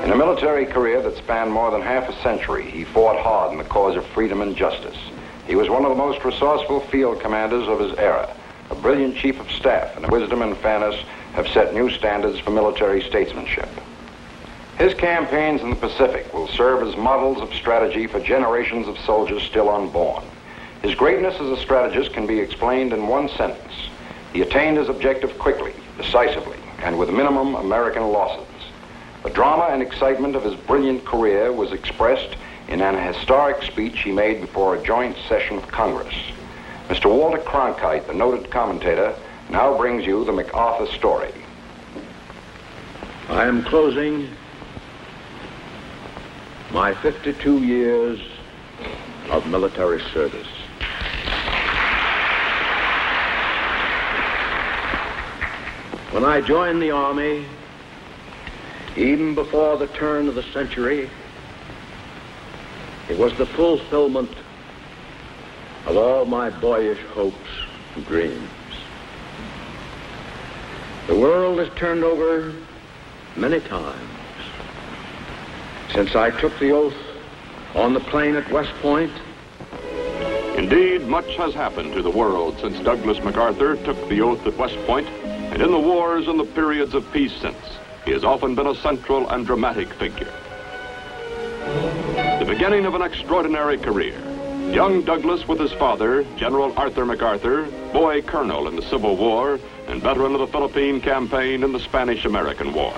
In a military career that spanned more than half a century, he fought hard in the cause of freedom and justice. He was one of the most resourceful field commanders of his era, a brilliant chief of staff, and wisdom and fairness have set new standards for military statesmanship. His campaigns in the Pacific will serve as models of strategy for generations of soldiers still unborn. His greatness as a strategist can be explained in one sentence. He attained his objective quickly, decisively, and with minimum American losses. The drama and excitement of his brilliant career was expressed in an historic speech he made before a joint session of Congress. Mr. Walter Cronkite, the noted commentator, now brings you the MacArthur story. I am closing my 52 years of military service. When I joined the Army, even before the turn of the century, it was the fulfillment of all my boyish hopes and dreams. The world has turned over many times since I took the oath on the plain at West Point. Indeed, much has happened to the world since Douglas MacArthur took the oath at West Point, and in the wars and the periods of peace since, he has often been a central and dramatic figure. The beginning of an extraordinary career. Young Douglas with his father, General Arthur MacArthur, boy colonel in the Civil War, and veteran of the Philippine campaign in the Spanish-American War.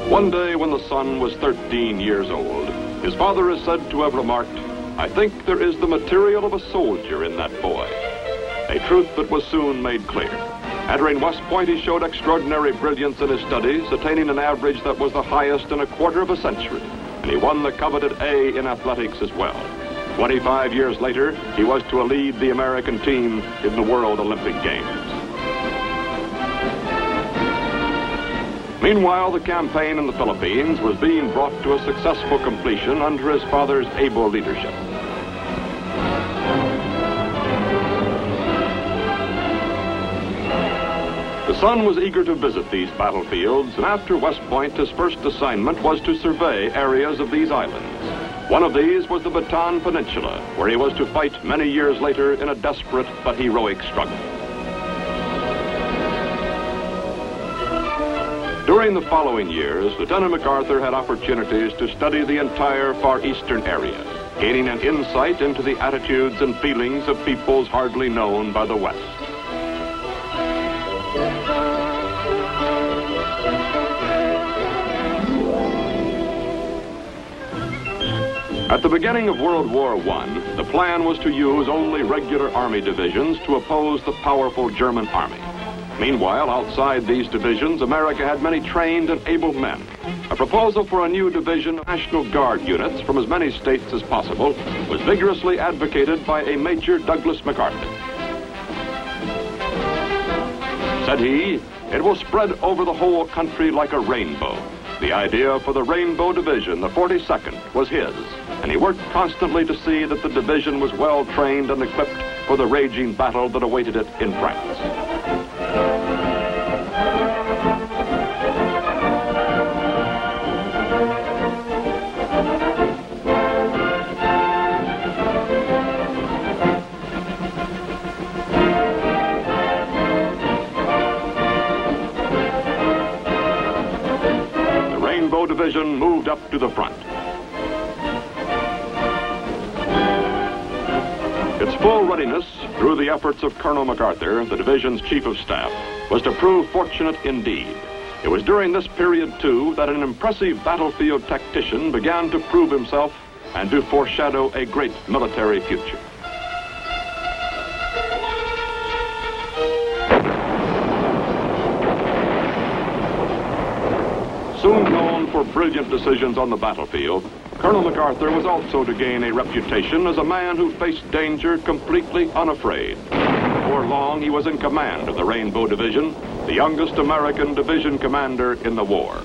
One day when the son was 13 years old, his father is said to have remarked, "I think there is the material of a soldier in that boy." A truth that was soon made clear. Entering West Point, he showed extraordinary brilliance in his studies, attaining an average that was the highest in a quarter of a century, and he won the coveted A in athletics as well. 25 years later, he was to lead the American team in the World Olympic Games. Meanwhile, the campaign in the Philippines was being brought to a successful completion under his father's able leadership. The son was eager to visit these battlefields, and after West Point, his first assignment was to survey areas of these islands. One of these was the Bataan Peninsula, where he was to fight many years later in a desperate but heroic struggle. During the following years, Lieutenant MacArthur had opportunities to study the entire Far Eastern area, gaining an insight into the attitudes and feelings of peoples hardly known by the West. At the beginning of World War I, the plan was to use only regular Army divisions to oppose the powerful German Army. Meanwhile, outside these divisions, America had many trained and able men. A proposal for a new division of National Guard units from as many states as possible was vigorously advocated by a Major Douglas MacArthur. Said he, "It will spread over the whole country like a rainbow." The idea for the Rainbow Division, the 42nd, was his, and he worked constantly to see that the division was well trained and equipped for the raging battle that awaited it in France. Division moved up to the front. Its full readiness, through the efforts of Colonel MacArthur, the division's chief of staff, was to prove fortunate indeed. It was during this period, too, that an impressive battlefield tactician began to prove himself and to foreshadow a great military future. Soon known for brilliant decisions on the battlefield, Colonel MacArthur was also to gain a reputation as a man who faced danger completely unafraid. Before long, he was in command of the Rainbow Division, the youngest American division commander in the war.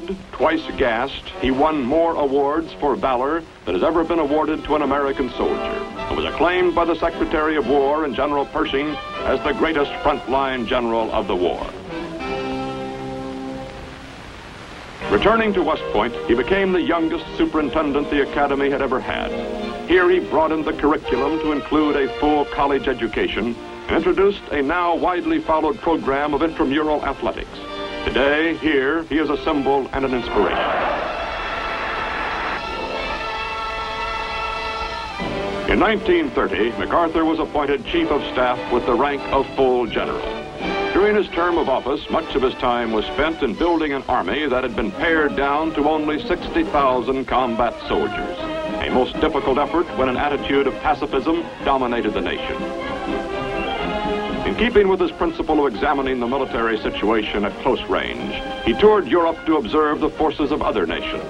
wounded, twice gassed, he won more awards for valor than has ever been awarded to an American soldier, and was acclaimed by the Secretary of War and General Pershing as the greatest frontline general of the war. Returning to West Point, he became the youngest superintendent the Academy had ever had. Here he broadened the curriculum to include a full college education and introduced a now widely followed program of intramural athletics. Today, here, he is a symbol and an inspiration. In 1930, MacArthur was appointed Chief of Staff with the rank of full general. During his term of office, much of his time was spent in building an army that had been pared down to only 60,000 combat soldiers, a most difficult effort when an attitude of pacifism dominated the nation. In keeping with his principle of examining the military situation at close range, he toured Europe to observe the forces of other nations.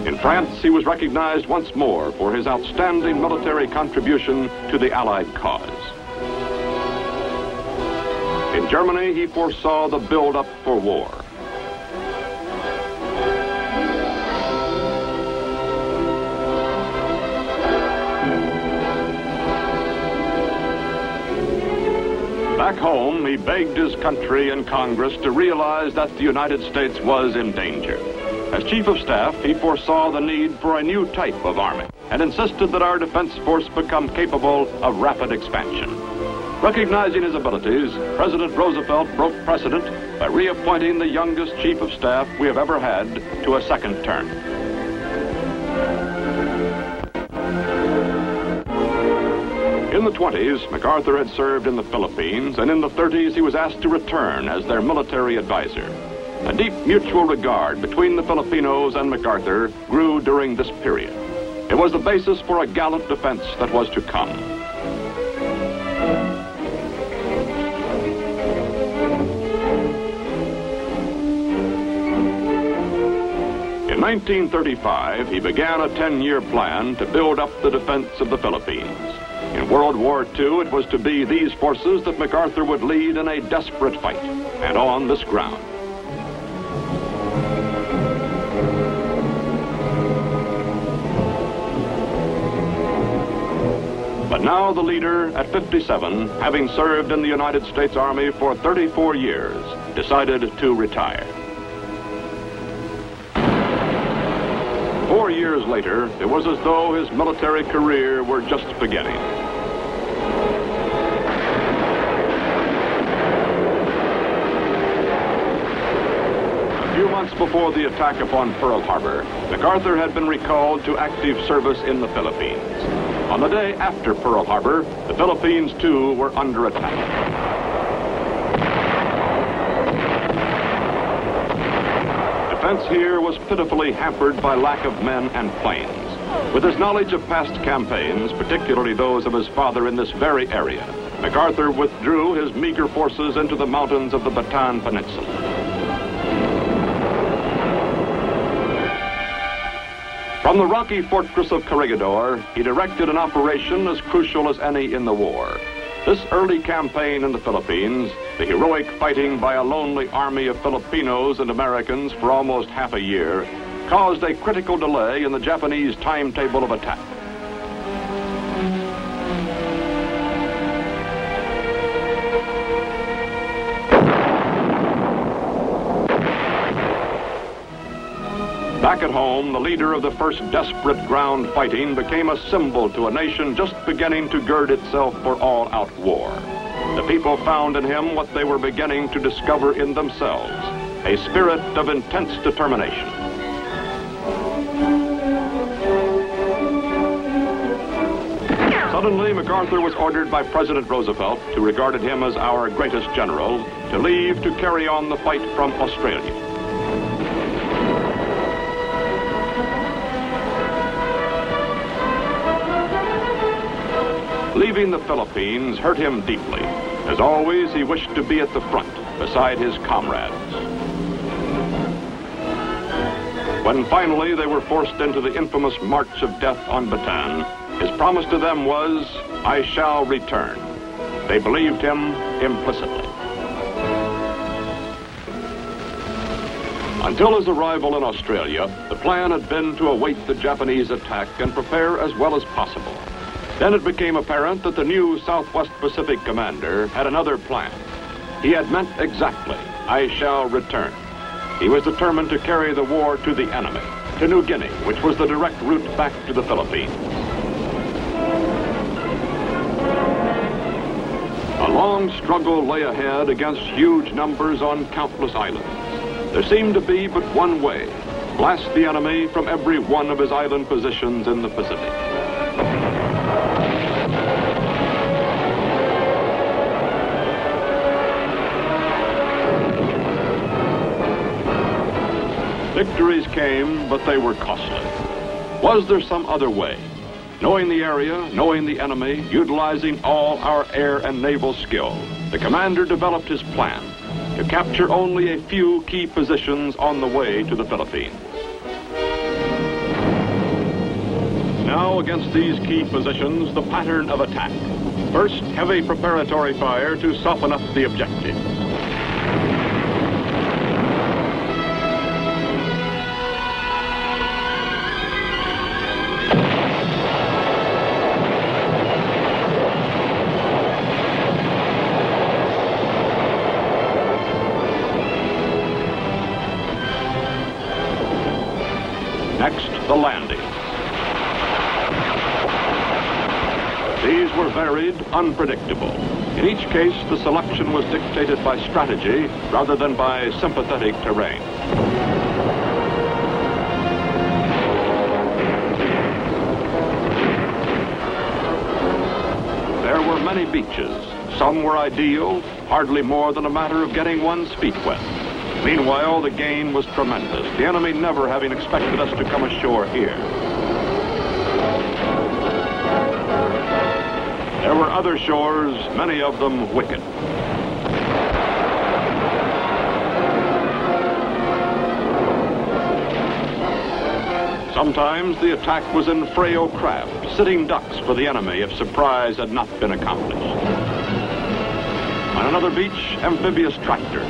In France, he was recognized once more for his outstanding military contribution to the Allied cause. In Germany, he foresaw the build-up for war. Back home, he begged his country and Congress to realize that the United States was in danger. As Chief of Staff, he foresaw the need for a new type of army and insisted that our defense force become capable of rapid expansion. Recognizing his abilities, President Roosevelt broke precedent by reappointing the youngest Chief of Staff we have ever had to a second term. In the 20s, MacArthur had served in the Philippines, and in the 30s he was asked to return as their military advisor. A deep mutual regard between the Filipinos and MacArthur grew during this period. It was the basis for a gallant defense that was to come. In 1935, he began a 10-year plan to build up the defense of the Philippines. In World War II, it was to be these forces that MacArthur would lead in a desperate fight, and on this ground. But now the leader, at 57, having served in the United States Army for 34 years, decided to retire. 4 years later, it was as though his military career were just beginning. A few months before the attack upon Pearl Harbor, MacArthur had been recalled to active service in the Philippines. On the day after Pearl Harbor, the Philippines, too, were under attack. Defense here was pitifully hampered by lack of men and planes. With his knowledge of past campaigns, particularly those of his father in this very area, MacArthur withdrew his meager forces into the mountains of the Bataan Peninsula. From the rocky fortress of Corregidor, he directed an operation as crucial as any in the war. This early campaign in the Philippines, the heroic fighting by a lonely army of Filipinos and Americans for almost half a year, caused a critical delay in the Japanese timetable of attack. Back at home, the leader of the first desperate ground fighting became a symbol to a nation just beginning to gird itself for all-out war. The people found in him what they were beginning to discover in themselves, a spirit of intense determination. Suddenly, MacArthur was ordered by President Roosevelt, who regarded him as our greatest general, to leave to carry on the fight from Australia. Leaving the Philippines hurt him deeply. As always, he wished to be at the front, beside his comrades. When finally they were forced into the infamous March of Death on Bataan, his promise to them was, "I shall return." They believed him implicitly. Until his arrival in Australia, the plan had been to await the Japanese attack and prepare as well as possible. Then it became apparent that the new Southwest Pacific commander had another plan. He had meant exactly, "I shall return." He was determined to carry the war to the enemy, to New Guinea, which was the direct route back to the Philippines. A long struggle lay ahead against huge numbers on countless islands. There seemed to be but one way: blast the enemy from every one of his island positions in the Pacific. Victories came, but they were costly. Was there some other way? Knowing the area, knowing the enemy, utilizing all our air and naval skill, the commander developed his plan to capture only a few key positions on the way to the Philippines. Now, against these key positions, the pattern of attack. First, heavy preparatory fire to soften up the objective. Next, the landing. These were varied, unpredictable. In each case, the selection was dictated by strategy rather than by sympathetic terrain. There were many beaches. Some were ideal, hardly more than a matter of getting one's feet wet. Meanwhile, the gain was tremendous, the enemy never having expected us to come ashore here. There were other shores, many of them wicked. Sometimes the attack was in frail craft, sitting ducks for the enemy if surprise had not been accomplished. On another beach, amphibious tractors.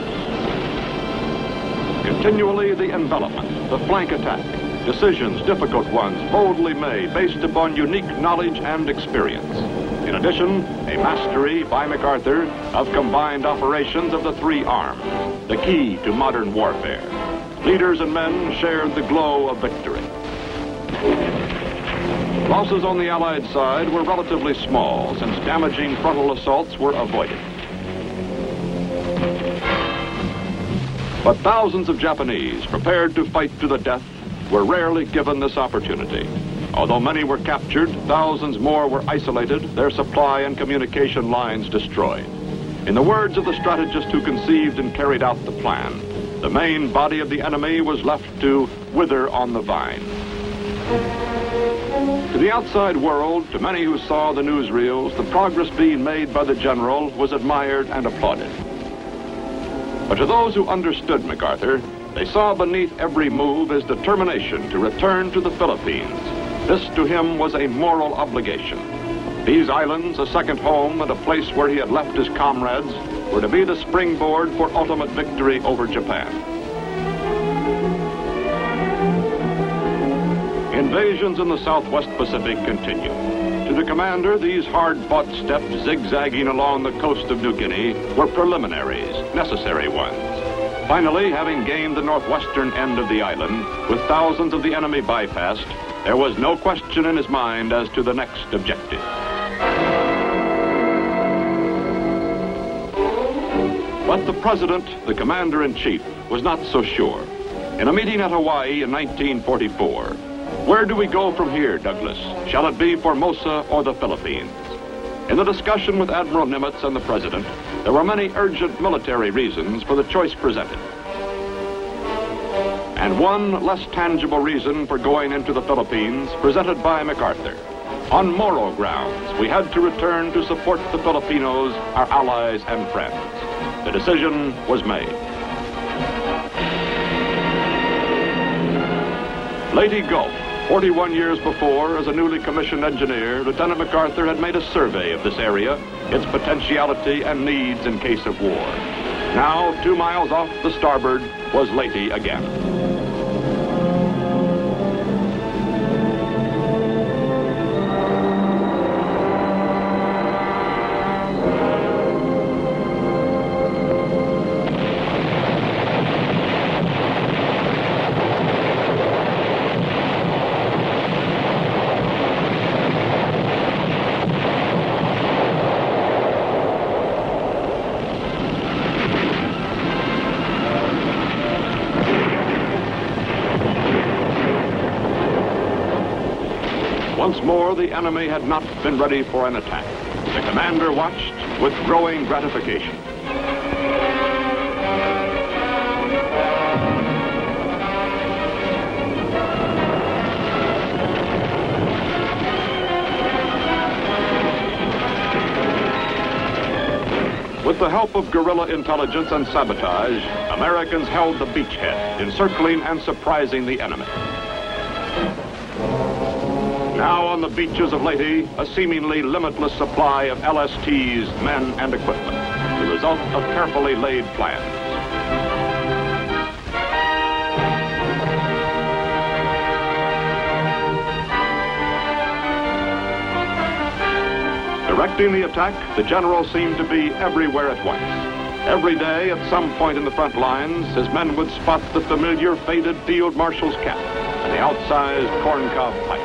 Continually the envelopment, the flank attack, decisions, difficult ones, boldly made, based upon unique knowledge and experience. In addition, a mastery by MacArthur of combined operations of the three arms, the key to modern warfare. Leaders and men shared the glow of victory. Losses on the Allied side were relatively small, since damaging frontal assaults were avoided. But thousands of Japanese, prepared to fight to the death, were rarely given this opportunity. Although many were captured, thousands more were isolated, their supply and communication lines destroyed. In the words of the strategist who conceived and carried out the plan, the main body of the enemy was left to wither on the vine. To the outside world, to many who saw the newsreels, the progress being made by the general was admired and applauded. But to those who understood MacArthur, they saw beneath every move his determination to return to the Philippines. This to him was a moral obligation. These islands, a second home and a place where he had left his comrades, were to be the springboard for ultimate victory over Japan. Invasions in the Southwest Pacific continued. To the commander, these hard-fought steps zigzagging along the coast of New Guinea were preliminaries, necessary ones. Finally, having gained the northwestern end of the island, with thousands of the enemy bypassed, there was no question in his mind as to the next objective. But the president, the commander-in-chief, was not so sure. In a meeting at Hawaii in 1944, "Where do we go from here, Douglas? Shall it be Formosa or the Philippines?" In the discussion with Admiral Nimitz and the president, there were many urgent military reasons for the choice presented. And one less tangible reason for going into the Philippines presented by MacArthur. On moral grounds, we had to return to support the Filipinos, our allies and friends. The decision was made. Leyte Gulf, 41 years before, as a newly commissioned engineer, Lieutenant MacArthur had made a survey of this area, its potentiality and needs in case of war. Now, 2 miles off the starboard, was Leyte again. Once more, the enemy had not been ready for an attack. The commander watched with growing gratification. With the help of guerrilla intelligence and sabotage, Americans held the beachhead, encircling and surprising the enemy. Now on the beaches of Leyte, a seemingly limitless supply of LSTs, men, and equipment, the result of carefully laid plans. Directing the attack, the general seemed to be everywhere at once. Every day, at some point in the front lines, his men would spot the familiar faded field marshal's cap and the outsized corncob pipe.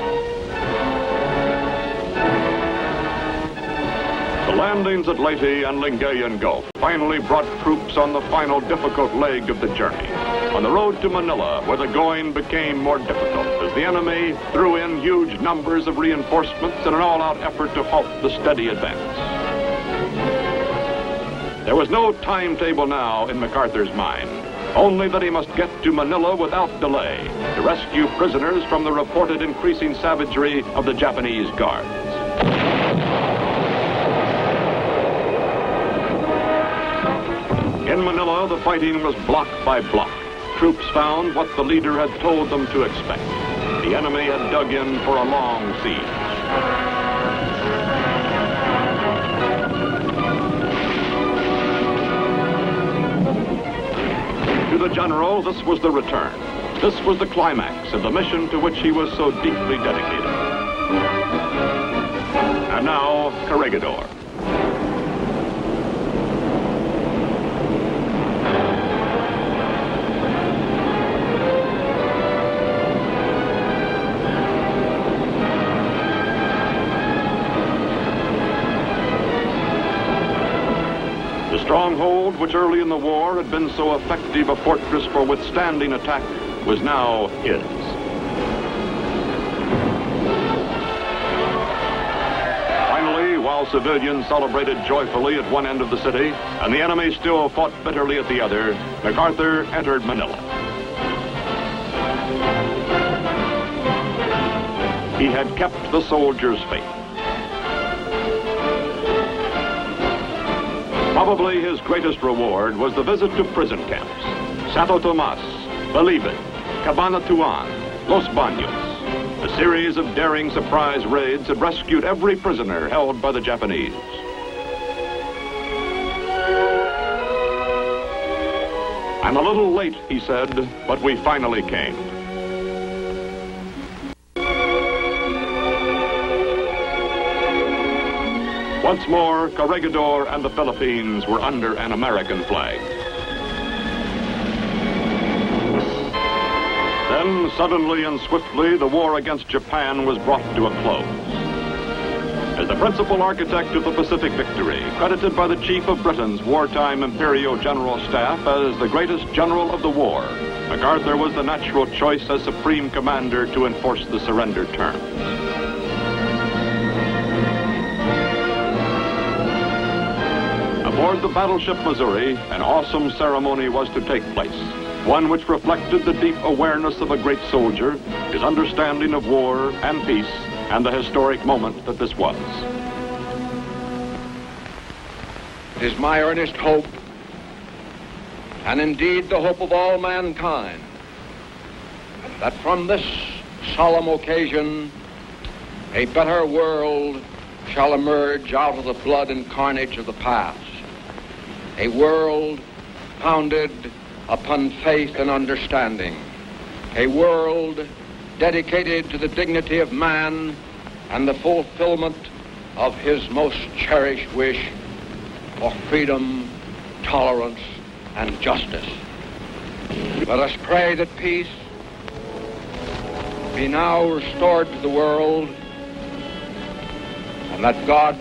The landings at Leyte and Lingayen Gulf finally brought troops on the final difficult leg of the journey, on the road to Manila, where the going became more difficult as the enemy threw in huge numbers of reinforcements in an all-out effort to halt the steady advance. There was no timetable now in MacArthur's mind, only that he must get to Manila without delay to rescue prisoners from the reported increasing savagery of the Japanese guards. In Manila, the fighting was block by block. Troops found what the leader had told them to expect. The enemy had dug in for a long siege. To the general, this was the return. This was the climax of the mission to which he was so deeply dedicated. And now, Corregidor. Stronghold, which early in the war had been so effective a fortress for withstanding attack, was now his. Finally, while civilians celebrated joyfully at one end of the city, and the enemy still fought bitterly at the other, MacArthur entered Manila. He had kept the soldiers' faith. Probably his greatest reward was the visit to prison camps. Santo Tomas, Baliban, Cabanatuan, Los Baños. A series of daring surprise raids had rescued every prisoner held by the Japanese. I'm a little late, he said, but we finally came. Once more, Corregidor and the Philippines were under an American flag. Then, suddenly and swiftly, the war against Japan was brought to a close. As the principal architect of the Pacific victory, credited by the Chief of Britain's wartime Imperial General Staff as the greatest general of the war, MacArthur was the natural choice as Supreme Commander to enforce the surrender terms. Aboard the battleship Missouri, an awesome ceremony was to take place, one which reflected the deep awareness of a great soldier, his understanding of war and peace, and the historic moment that this was. It is my earnest hope, and indeed the hope of all mankind, that from this solemn occasion, a better world shall emerge out of the blood and carnage of the past. A world founded upon faith and understanding, a world dedicated to the dignity of man and the fulfillment of his most cherished wish for freedom, tolerance, and justice. Let us pray that peace be now restored to the world and that God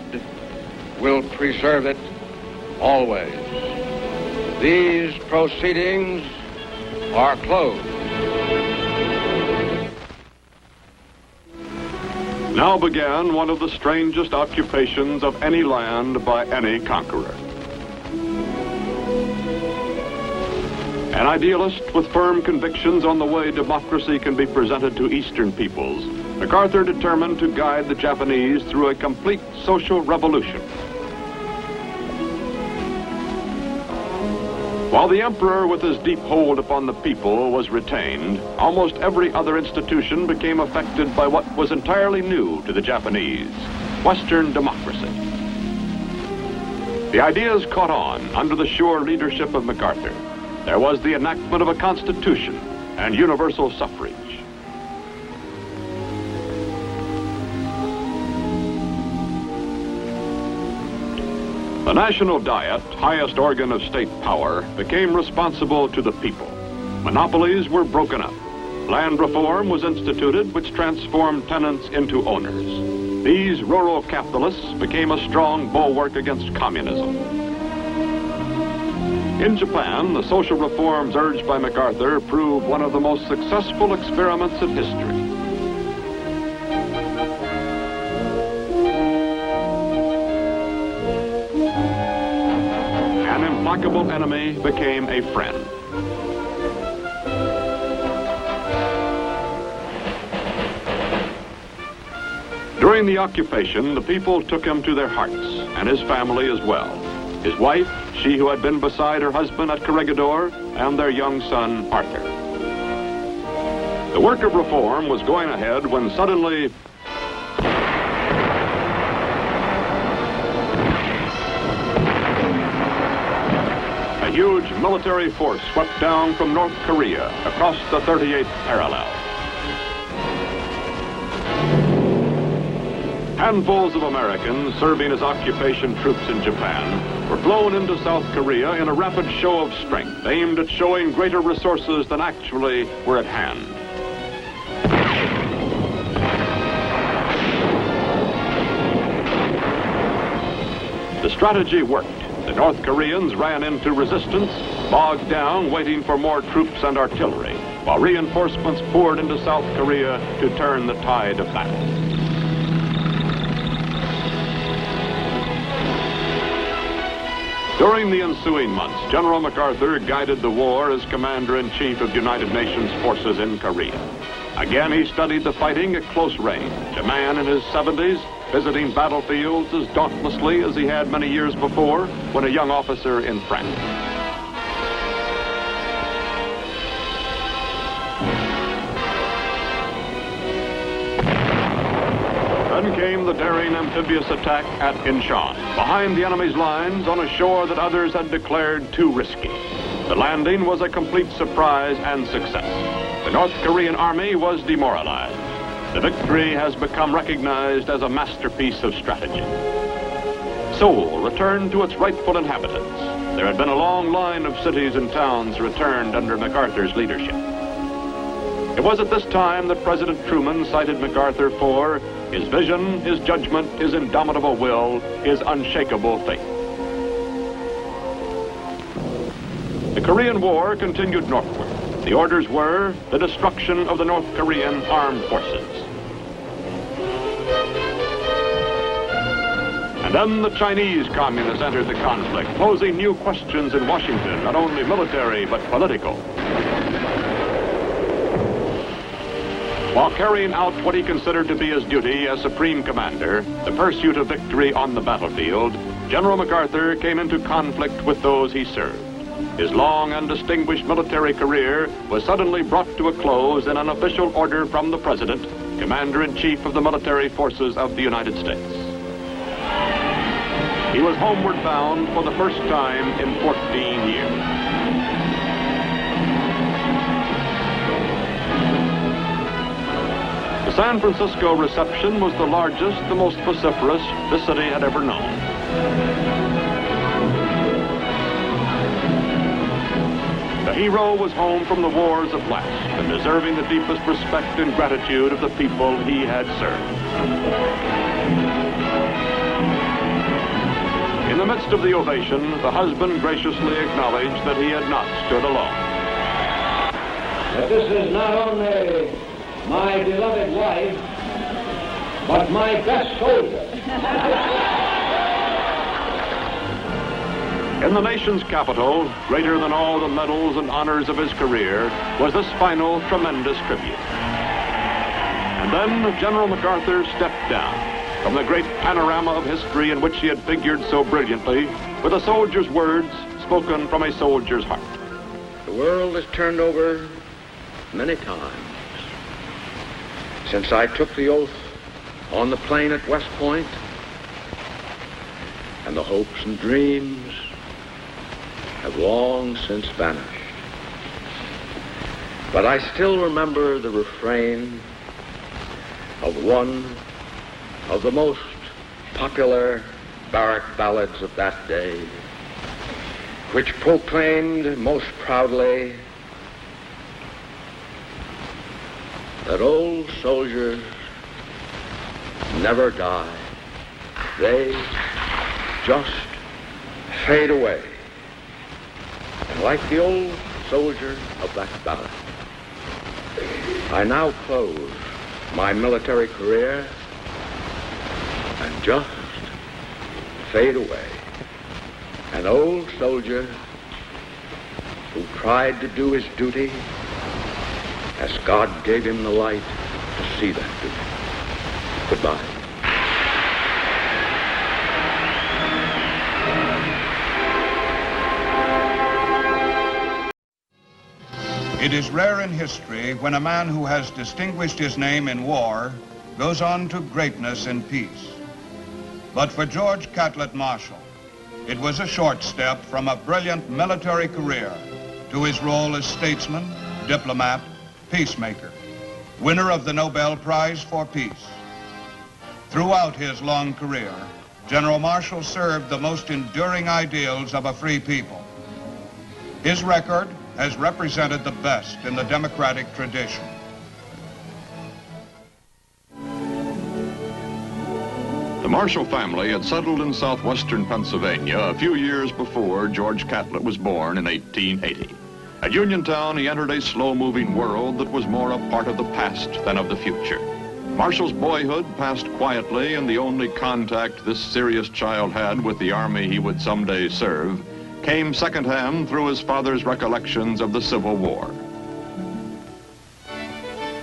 will preserve it always. These proceedings are closed. Now began one of the strangest occupations of any land by any conqueror. An idealist with firm convictions on the way democracy can be presented to Eastern peoples, MacArthur determined to guide the Japanese through a complete social revolution. While the emperor with his deep hold upon the people was retained, almost every other institution became affected by what was entirely new to the Japanese, Western democracy. The ideas caught on under the sure leadership of MacArthur. There was the enactment of a constitution and universal suffrage. The National Diet, highest organ of state power, became responsible to the people. Monopolies were broken up. Land reform was instituted, which transformed tenants into owners. These rural capitalists became a strong bulwark against communism. In Japan, the social reforms urged by MacArthur proved one of the most successful experiments in history. An implacable enemy became a friend. During the occupation, the people took him to their hearts, and his family as well. His wife, she who had been beside her husband at Corregidor, and their young son, Arthur. The work of reform was going ahead when suddenly a huge military force swept down from North Korea across the 38th parallel. Handfuls of Americans serving as occupation troops in Japan were flown into South Korea in a rapid show of strength aimed at showing greater resources than actually were at hand. The strategy worked. The North Koreans ran into resistance, bogged down waiting for more troops and artillery, while reinforcements poured into South Korea to turn the tide of battle. During the ensuing months, General MacArthur guided the war as Commander-in-Chief of United Nations forces in Korea. Again, he studied the fighting at close range, a man in his 70s, visiting battlefields as dauntlessly as he had many years before when a young officer in France. Then came the daring amphibious attack at Incheon, behind the enemy's lines on a shore that others had declared too risky. The landing was a complete surprise and success. The North Korean army was demoralized. The victory has become recognized as a masterpiece of strategy. Seoul returned to its rightful inhabitants. There had been a long line of cities and towns returned under MacArthur's leadership. It was at this time that President Truman cited MacArthur for his vision, his judgment, his indomitable will, his unshakable faith. The Korean War continued northward. The orders were the destruction of the North Korean armed forces. And then the Chinese communists entered the conflict, posing new questions in Washington, not only military but political. While carrying out what he considered to be his duty as Supreme Commander, the pursuit of victory on the battlefield, General MacArthur came into conflict with those he served. His long and distinguished military career was suddenly brought to a close in an official order from the President, Commander-in-Chief of the Military Forces of the United States. He was homeward bound for the first time in 14 years. San Francisco reception was the largest, the most vociferous the city had ever known. The hero was home from the wars at last and deserving the deepest respect and gratitude of the people he had served. In the midst of the ovation, the husband graciously acknowledged that he had not stood alone. That this is not only my beloved wife, but my best soldier. In the nation's capital, greater than all the medals and honors of his career, was this final tremendous tribute. And then General MacArthur stepped down from the great panorama of history in which he had figured so brilliantly, with a soldier's words spoken from a soldier's heart. The world has turned over many times since I took the oath on the plain at West Point, and the hopes and dreams have long since vanished. But I still remember the refrain of one of the most popular barrack ballads of that day, which proclaimed most proudly that old soldiers never die. They just fade away. And like the old soldier of that ballad, I now close my military career and just fade away. An old soldier who tried to do his duty as God gave him the light to see that duty. Goodbye. It is rare in history when a man who has distinguished his name in war goes on to greatness in peace. But for George Catlett Marshall, it was a short step from a brilliant military career to his role as statesman, diplomat, peacemaker, winner of the Nobel Prize for Peace. Throughout his long career, General Marshall served the most enduring ideals of a free people. His record has represented the best in the democratic tradition. The Marshall family had settled in southwestern Pennsylvania a few years before George Catlett was born in 1880. At Uniontown, he entered a slow-moving world that was more a part of the past than of the future. Marshall's boyhood passed quietly, and the only contact this serious child had with the army he would someday serve came secondhand through his father's recollections of the Civil War.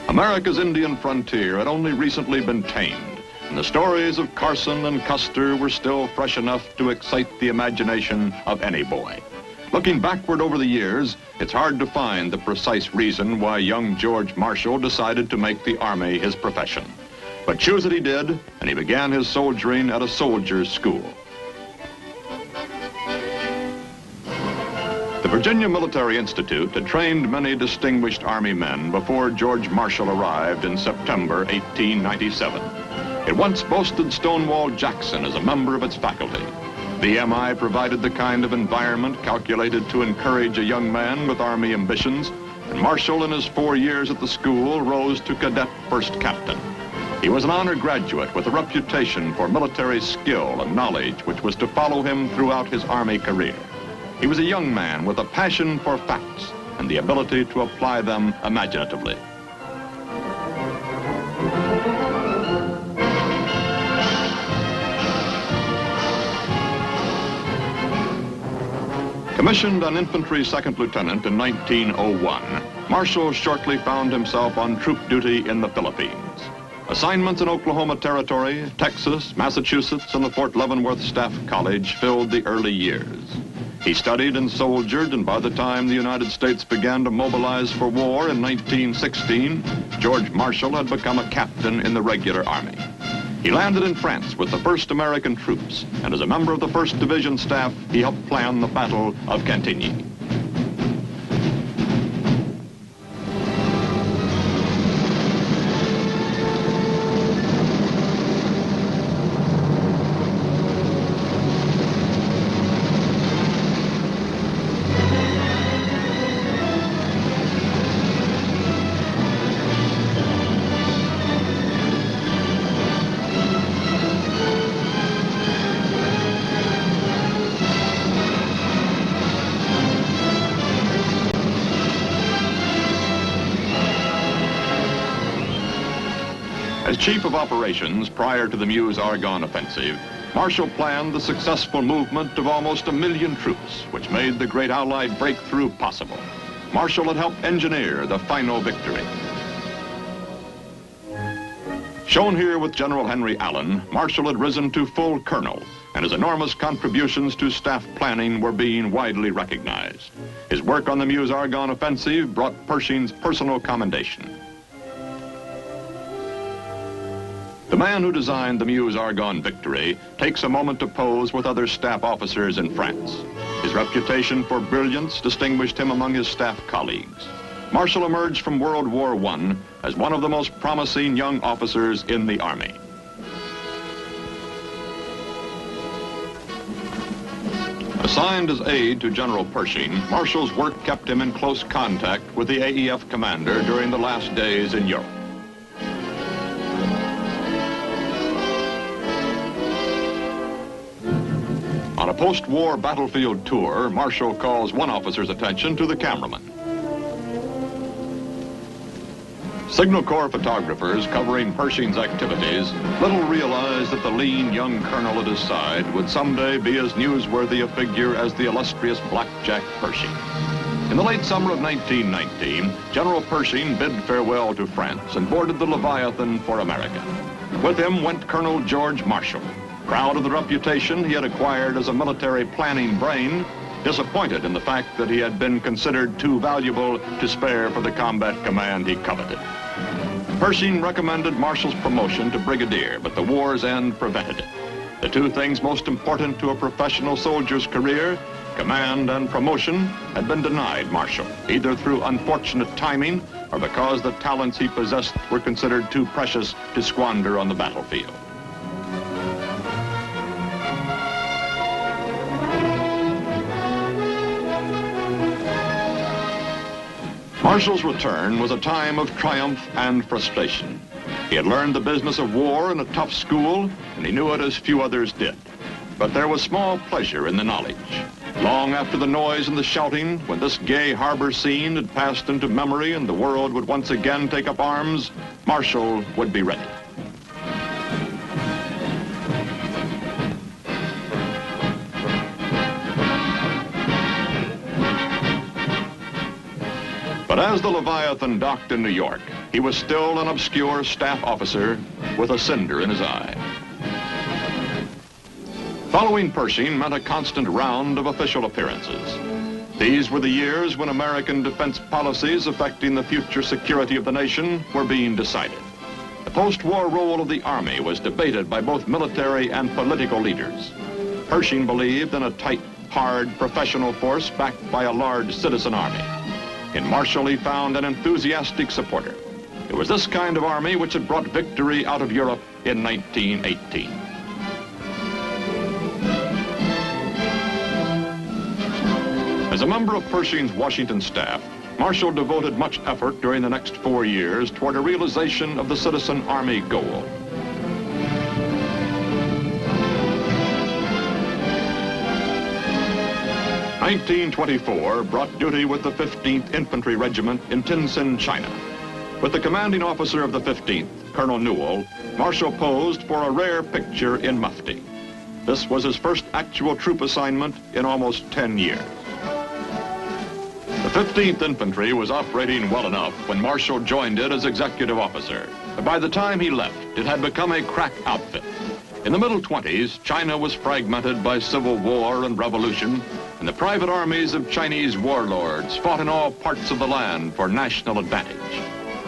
America's Indian frontier had only recently been tamed, and the stories of Carson and Custer were still fresh enough to excite the imagination of any boy. Looking backward over the years, it's hard to find the precise reason why young George Marshall decided to make the Army his profession. But choose it he did, and he began his soldiering at a soldier's school. The Virginia Military Institute had trained many distinguished Army men before George Marshall arrived in September 1897. It once boasted Stonewall Jackson as a member of its faculty. The MI provided the kind of environment calculated to encourage a young man with Army ambitions, and Marshall in his 4 years at the school rose to cadet first captain. He was an honor graduate with a reputation for military skill and knowledge which was to follow him throughout his Army career. He was a young man with a passion for facts and the ability to apply them imaginatively. Commissioned an infantry second lieutenant in 1901, Marshall shortly found himself on troop duty in the Philippines. Assignments in Oklahoma Territory, Texas, Massachusetts, and the Fort Leavenworth Staff College filled the early years. He studied and soldiered, and by the time the United States began to mobilize for war in 1916, George Marshall had become a captain in the regular army. He landed in France with the 1st American troops, and as a member of the 1st Division staff, he helped plan the Battle of Cantigny. chief of operations prior to the Meuse-Argonne offensive, Marshall planned the successful movement of almost 1 million troops, which made the great Allied breakthrough possible. Marshall had helped engineer the final victory. Shown here with General Henry Allen, Marshall had risen to full colonel, and his enormous contributions to staff planning were being widely recognized. His work on the Meuse-Argonne offensive brought Pershing's personal commendation. The man who designed the Meuse-Argonne victory takes a moment to pose with other staff officers in France. His reputation for brilliance distinguished him among his staff colleagues. Marshall emerged from World War I as one of the most promising young officers in the Army. Assigned as aide to General Pershing, Marshall's work kept him in close contact with the AEF commander during the last days in Europe. On a post-war battlefield tour, Marshall calls one officer's attention to the cameraman. Signal Corps photographers covering Pershing's activities little realized that the lean young colonel at his side would someday be as newsworthy a figure as the illustrious Blackjack Pershing. In the late summer of 1919, General Pershing bid farewell to France and boarded the Leviathan for America. With him went Colonel George Marshall. Proud of the reputation he had acquired as a military planning brain, disappointed in the fact that he had been considered too valuable to spare for the combat command he coveted. Pershing recommended Marshall's promotion to brigadier, but the war's end prevented it. The two things most important to a professional soldier's career, command and promotion, had been denied Marshall, either through unfortunate timing or because the talents he possessed were considered too precious to squander on the battlefield. Marshall's return was a time of triumph and frustration. He had learned the business of war in a tough school, and he knew it as few others did. But there was small pleasure in the knowledge. Long after the noise and the shouting, when this gay harbor scene had passed into memory and the world would once again take up arms, Marshall would be ready. But as the Leviathan docked in New York, he was still an obscure staff officer with a cinder in his eye. Following Pershing meant a constant round of official appearances. These were the years when American defense policies affecting the future security of the nation were being decided. The post-war role of the Army was debated by both military and political leaders. Pershing believed in a tight, hard, professional force backed by a large citizen army. In Marshall, he found an enthusiastic supporter. It was this kind of army which had brought victory out of Europe in 1918. As a member of Pershing's Washington staff, Marshall devoted much effort during the next 4 years toward a realization of the citizen army goal. In 1924 brought duty with the 15th Infantry Regiment in Tientsin, China. With the commanding officer of the 15th, Colonel Newell, Marshall posed for a rare picture in mufti. This was his first actual troop assignment in almost 10 years. The 15th Infantry was operating well enough when Marshall joined it as executive officer. But by the time he left, it had become a crack outfit. In the middle 20s, China was fragmented by civil war and revolution, and the private armies of Chinese warlords fought in all parts of the land for national advantage.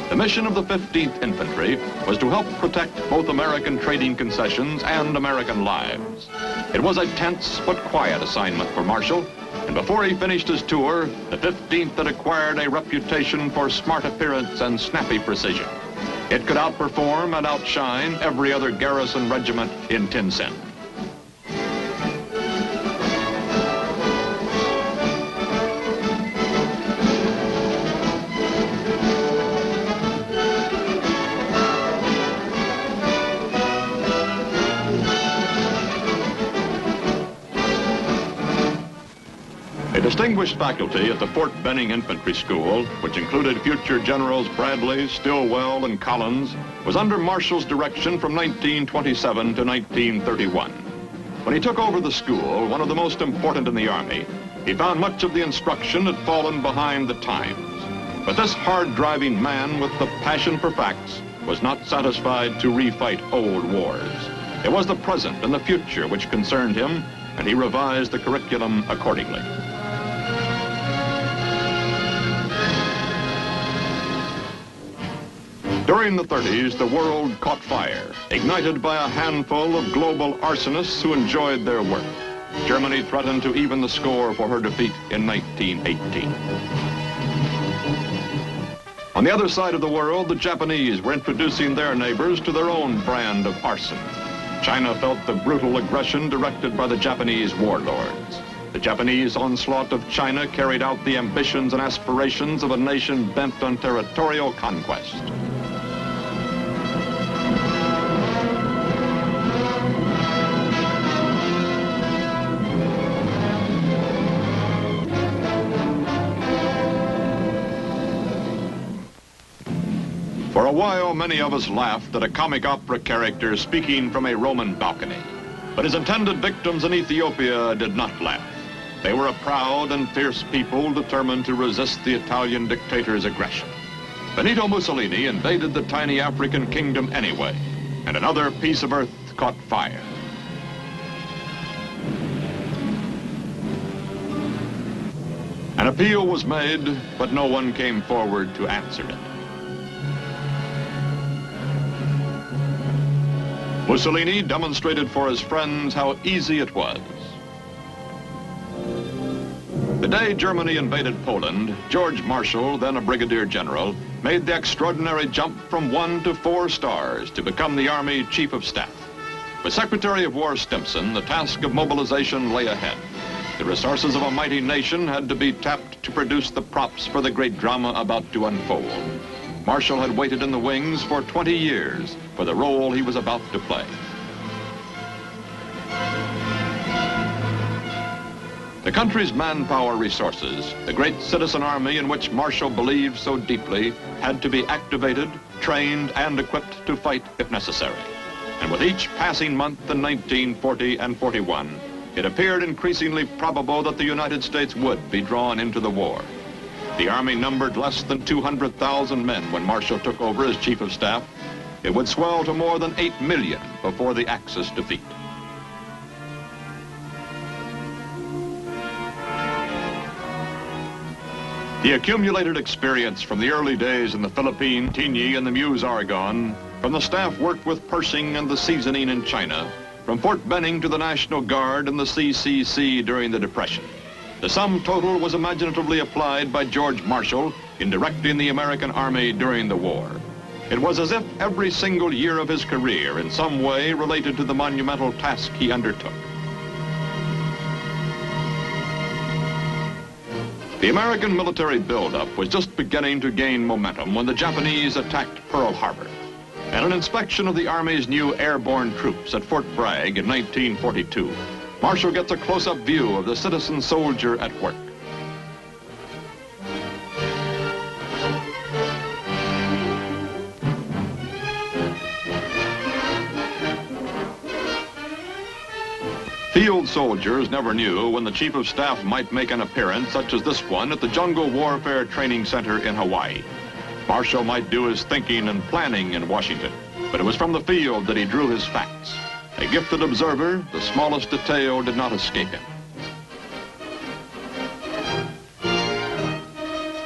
The mission of the 15th Infantry was to help protect both American trading concessions and American lives. It was a tense but quiet assignment for Marshall, and before he finished his tour, the 15th had acquired a reputation for smart appearance and snappy precision. It could outperform and outshine every other garrison regiment in Tientsin. A distinguished faculty at the Fort Benning Infantry School, which included future Generals Bradley, Stilwell, and Collins, was under Marshall's direction from 1927 to 1931. When he took over the school, one of the most important in the Army, he found much of the instruction had fallen behind the times. But this hard-driving man with the passion for facts was not satisfied to refight old wars. It was the present and the future which concerned him, and he revised the curriculum accordingly. During the 30s, the world caught fire, ignited by a handful of global arsonists who enjoyed their work. Germany threatened to even the score for her defeat in 1918. On the other side of the world, the Japanese were introducing their neighbors to their own brand of arson. China felt the brutal aggression directed by the Japanese warlords. The Japanese onslaught of China carried out the ambitions and aspirations of a nation bent on territorial conquest. For a while, many of us laughed at a comic opera character speaking from a Roman balcony. But his intended victims in Ethiopia did not laugh. They were a proud and fierce people determined to resist the Italian dictator's aggression. Benito Mussolini invaded the tiny African kingdom anyway, and another piece of earth caught fire. An appeal was made, but no one came forward to answer it. Mussolini demonstrated for his friends how easy it was. The day Germany invaded Poland, George Marshall, then a brigadier general, made the extraordinary jump from 1 to 4 stars to become the Army Chief of Staff. With Secretary of War Stimson, the task of mobilization lay ahead. The resources of a mighty nation had to be tapped to produce the props for the great drama about to unfold. Marshall had waited in the wings for 20 years for the role he was about to play. The country's manpower resources, the great citizen army in which Marshall believed so deeply, had to be activated, trained, and equipped to fight if necessary. And with each passing month in 1940 and 41, it appeared increasingly probable that the United States would be drawn into the war. The Army numbered less than 200,000 men when Marshall took over as Chief of Staff. It would swell to more than 8 million before the Axis defeat. The accumulated experience from the early days in the Philippines, Tigny and the Meuse Argonne, from the staff worked with Pershing and the seasoning in China, from Fort Benning to the National Guard and the CCC during the Depression. The sum total was imaginatively applied by George Marshall in directing the American Army during the war. It was as if every single year of his career in some way related to the monumental task he undertook. The American military buildup was just beginning to gain momentum when the Japanese attacked Pearl Harbor. At an inspection of the Army's new airborne troops at Fort Bragg in 1942, Marshall gets a close-up view of the citizen soldier at work. Field soldiers never knew when the Chief of Staff might make an appearance such as this one at the Jungle Warfare Training Center in Hawaii. Marshall might do his thinking and planning in Washington, but it was from the field that he drew his facts. A gifted observer, the smallest detail did not escape him.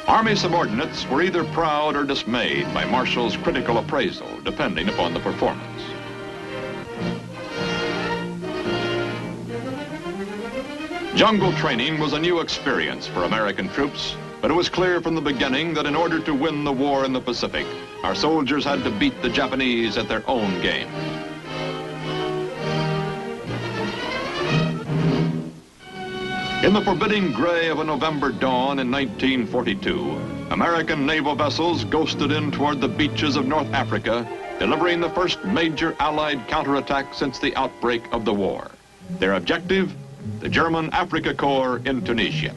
Army subordinates were either proud or dismayed by Marshall's critical appraisal, depending upon the performance. Jungle training was a new experience for American troops, but it was clear from the beginning that in order to win the war in the Pacific, our soldiers had to beat the Japanese at their own game. In the forbidding gray of a November dawn in 1942, American naval vessels ghosted in toward the beaches of North Africa, delivering the first major Allied counterattack since the outbreak of the war. Their objective? The German Afrika Korps in Tunisia.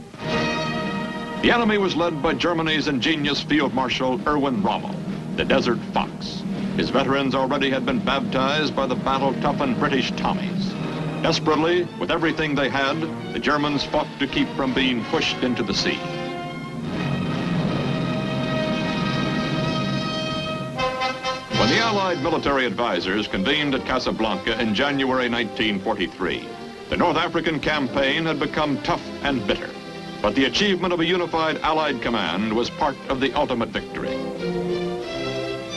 The enemy was led by Germany's ingenious Field Marshal Erwin Rommel, the Desert Fox. His veterans already had been baptized by the battle-toughened British Tommies. Desperately, with everything they had, the Germans fought to keep from being pushed into the sea. When the Allied military advisors convened at Casablanca in January 1943, the North African campaign had become tough and bitter, but the achievement of a unified Allied command was part of the ultimate victory.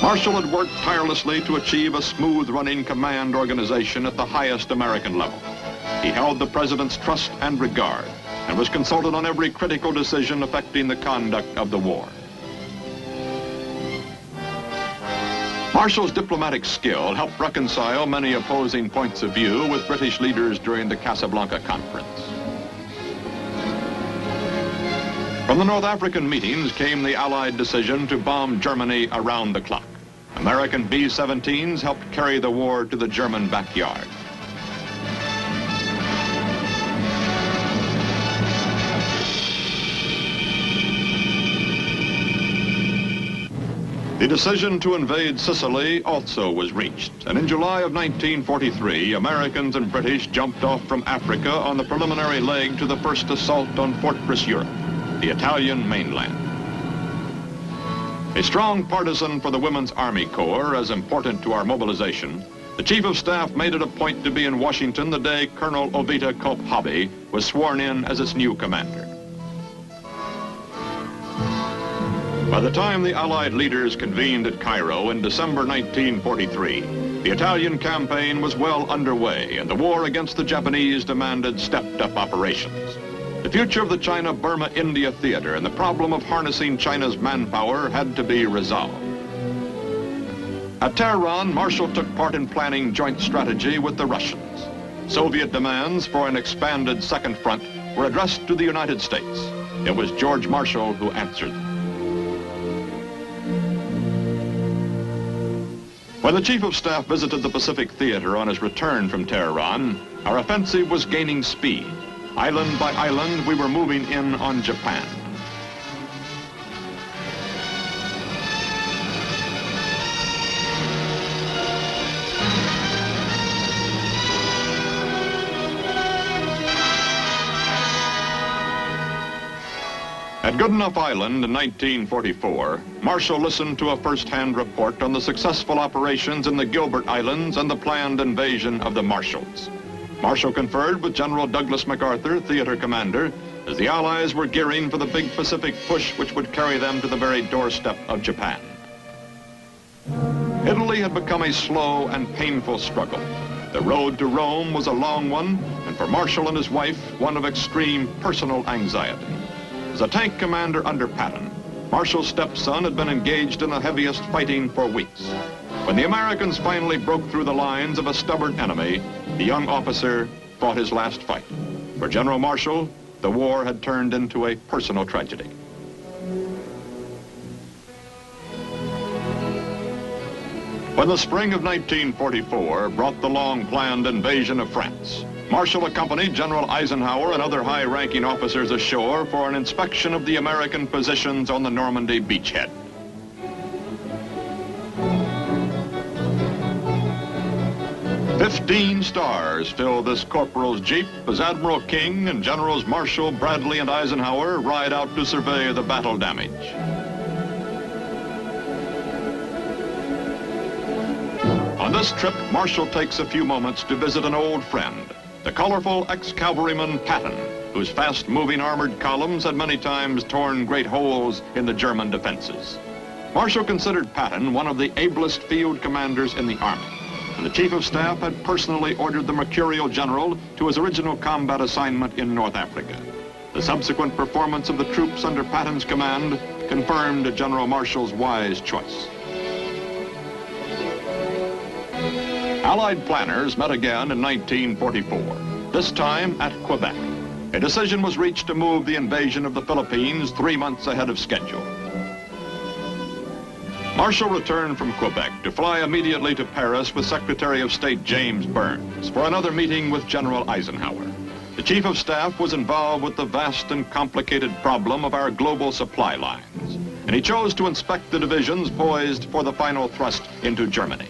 Marshall had worked tirelessly to achieve a smooth-running command organization at the highest American level. He held the President's trust and regard and was consulted on every critical decision affecting the conduct of the war. Marshall's diplomatic skill helped reconcile many opposing points of view with British leaders during the Casablanca Conference. From the North African meetings came the Allied decision to bomb Germany around the clock. American B-17s helped carry the war to the German backyard. The decision to invade Sicily also was reached, and in July of 1943, Americans and British jumped off from Africa on the preliminary leg to the first assault on Fortress Europe, the Italian mainland. A strong partisan for the Women's Army Corps, as important to our mobilization, the Chief of Staff made it a point to be in Washington the day Colonel Ovita Cope Hobby was sworn in as its new commander. By the time the Allied leaders convened at Cairo in December 1943, the Italian campaign was well underway, and the war against the Japanese demanded stepped-up operations. The future of the China-Burma-India theater and the problem of harnessing China's manpower had to be resolved. At Tehran, Marshall took part in planning joint strategy with the Russians. Soviet demands for an expanded second front were addressed to the United States. It was George Marshall who answered them. When the Chief of Staff visited the Pacific Theater on his return from Tehran, our offensive was gaining speed. Island by island, we were moving in on Japan. At Goodenough Island in 1944, Marshall listened to a first-hand report on the successful operations in the Gilbert Islands and the planned invasion of the Marshalls. Marshall conferred with General Douglas MacArthur, theater commander, as the Allies were gearing for the big Pacific push which would carry them to the very doorstep of Japan. Italy had become a slow and painful struggle. The road to Rome was a long one, and for Marshall and his wife, one of extreme personal anxiety. As a tank commander under Patton, Marshall's stepson had been engaged in the heaviest fighting for weeks. When the Americans finally broke through the lines of a stubborn enemy, the young officer fought his last fight. For General Marshall, the war had turned into a personal tragedy. When the spring of 1944 brought the long-planned invasion of France, Marshall accompanied General Eisenhower and other high-ranking officers ashore for an inspection of the American positions on the Normandy beachhead. "15 stars fill this corporal's jeep as Admiral King and Generals Marshall, Bradley, and Eisenhower ride out to survey the battle damage. On this trip, Marshall takes a few moments to visit an old friend, the colorful ex-cavalryman Patton, whose fast-moving armored columns had many times torn great holes in the German defenses. Marshall considered Patton one of the ablest field commanders in the Army, and the Chief of Staff had personally ordered the Mercurial General to his original combat assignment in North Africa. The subsequent performance of the troops under Patton's command confirmed General Marshall's wise choice. Allied planners met again in 1944, this time at Quebec. A decision was reached to move the invasion of the Philippines 3 months ahead of schedule. Marshall returned from Quebec to fly immediately to Paris with Secretary of State James Burns for another meeting with General Eisenhower. The Chief of Staff was involved with the vast and complicated problem of our global supply lines, and he chose to inspect the divisions poised for the final thrust into Germany.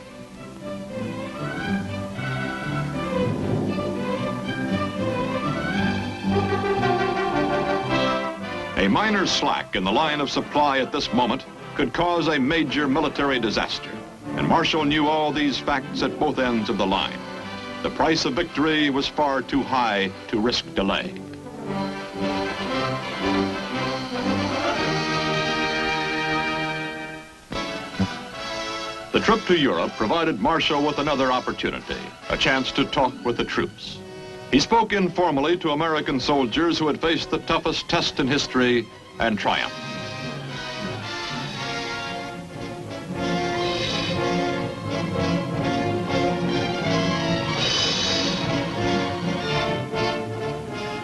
A minor slack in the line of supply at this moment could cause a major military disaster, and Marshall knew all these facts at both ends of the line. The price of victory was far too high to risk delay. The trip to Europe provided Marshall with another opportunity, a chance to talk with the troops. He spoke informally to American soldiers who had faced the toughest test in history and triumphed.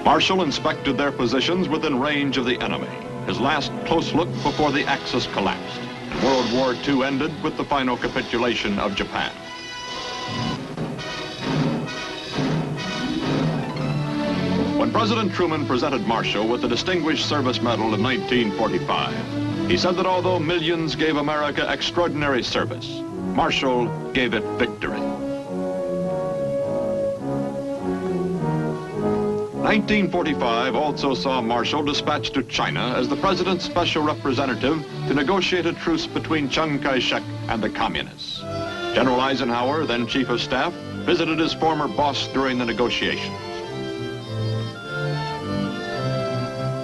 Marshall inspected their positions within range of the enemy, his last close look before the Axis collapsed, and World War II ended with the final capitulation of Japan. When President Truman presented Marshall with the Distinguished Service Medal in 1945, he said that although millions gave America extraordinary service, Marshall gave it victory. 1945 also saw Marshall dispatched to China as the president's special representative to negotiate a truce between Chiang Kai-shek and the communists. General Eisenhower, then Chief of Staff, visited his former boss during the negotiations.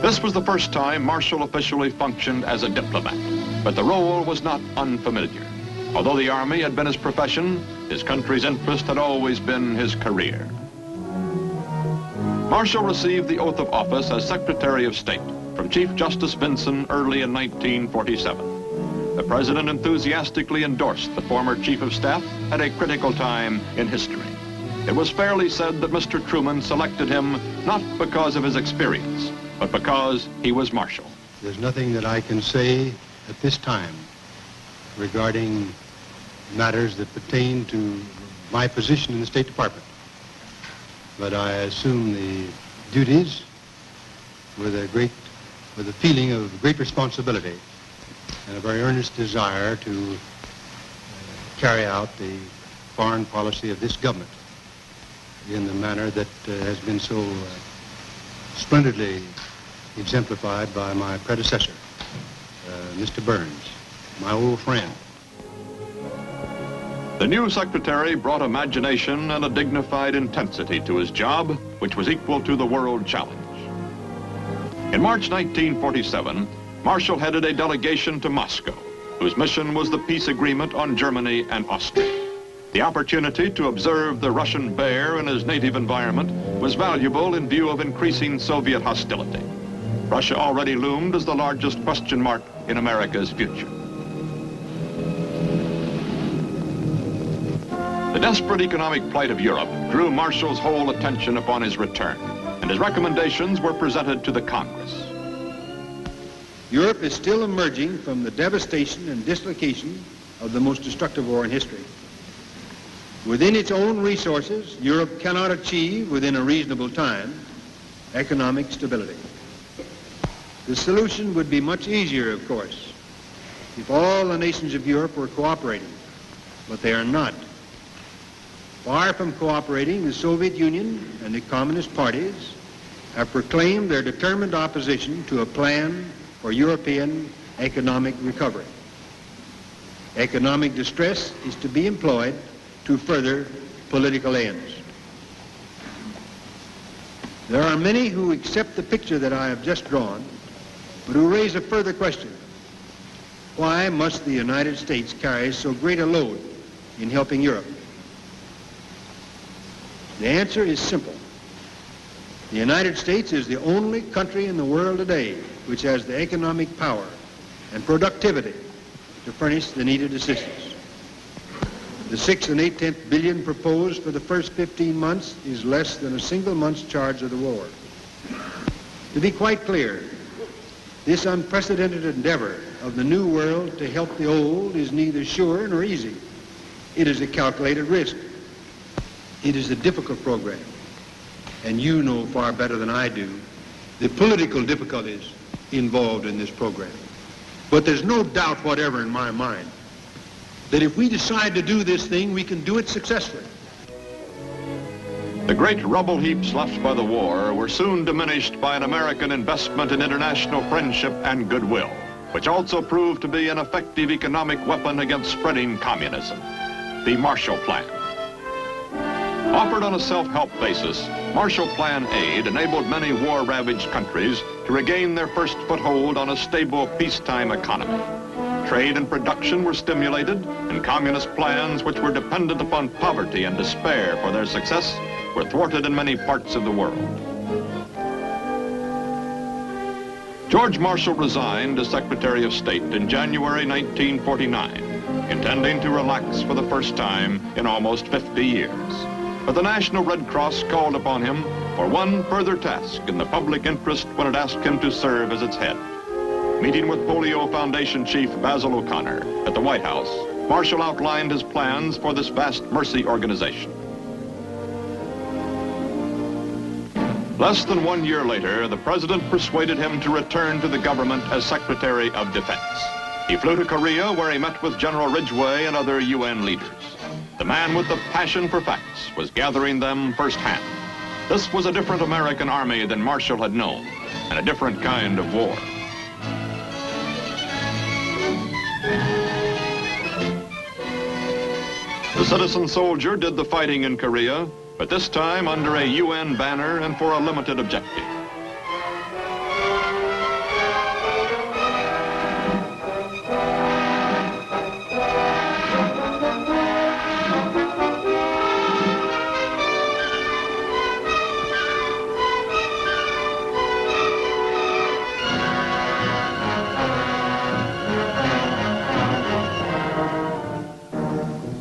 This was the first time Marshall officially functioned as a diplomat, but the role was not unfamiliar. Although the Army had been his profession, his country's interest had always been his career. Marshall received the oath of office as Secretary of State from Chief Justice Vinson early in 1947. The President enthusiastically endorsed the former Chief of Staff at a critical time in history. It was fairly said that Mr. Truman selected him not because of his experience, but because he was Marshall. There's nothing that I can say at this time regarding matters that pertain to my position in the State Department. But I assume the duties with a feeling of great responsibility and a very earnest desire to carry out the foreign policy of this government in the manner that has been so splendidly exemplified by my predecessor, Mr. Burns, my old friend. The new secretary brought imagination and a dignified intensity to his job, which was equal to the world challenge. In March 1947, Marshall headed a delegation to Moscow, whose mission was the peace agreement on Germany and Austria. The opportunity to observe the Russian bear in his native environment was valuable in view of increasing Soviet hostility. Russia already loomed as the largest question mark in America's future. The desperate economic plight of Europe drew Marshall's whole attention upon his return, and his recommendations were presented to the Congress. Europe is still emerging from the devastation and dislocation of the most destructive war in history. Within its own resources, Europe cannot achieve, within a reasonable time, economic stability. The solution would be much easier, of course, if all the nations of Europe were cooperating, but they are not. Far from cooperating, the Soviet Union and the Communist parties have proclaimed their determined opposition to a plan for European economic recovery. Economic distress is to be employed to further political ends. There are many who accept the picture that I have just drawn, but who raise a further question. Why must the United States carry so great a load in helping Europe? The answer is simple. The United States is the only country in the world today which has the economic power and productivity to furnish the needed assistance. The 6 8/10 billion proposed for the first 15 months is less than a single month's charge of the war. To be quite clear, this unprecedented endeavor of the new world to help the old is neither sure nor easy. It is a calculated risk. It is a difficult program. and you know far better than I do, the political difficulties involved in this program. But there's no doubt whatever in my mind that if we decide to do this thing, we can do it successfully. The great rubble heaps left by the war were soon diminished by an American investment in international friendship and goodwill, which also proved to be an effective economic weapon against spreading communism. The Marshall Plan. Offered on a self-help basis, Marshall Plan aid enabled many war-ravaged countries to regain their first foothold on a stable peacetime economy. Trade and production were stimulated, and communist plans which were dependent upon poverty and despair for their success were thwarted in many parts of the world. George Marshall resigned as Secretary of State in January 1949, intending to relax for the first time in almost 50 years. But the National Red Cross called upon him for one further task in the public interest when it asked him to serve as its head. Meeting with Polio Foundation Chief Basil O'Connor at the White House, Marshall outlined his plans for this vast mercy organization. Less than 1 year later, the president persuaded him to return to the government as Secretary of Defense. He flew to Korea, where he met with General Ridgway and other UN leaders. The man with the passion for facts was gathering them firsthand. This was a different American army than Marshall had known, and a different kind of war. The citizen soldier did the fighting in Korea, but this time under a UN banner and for a limited objective.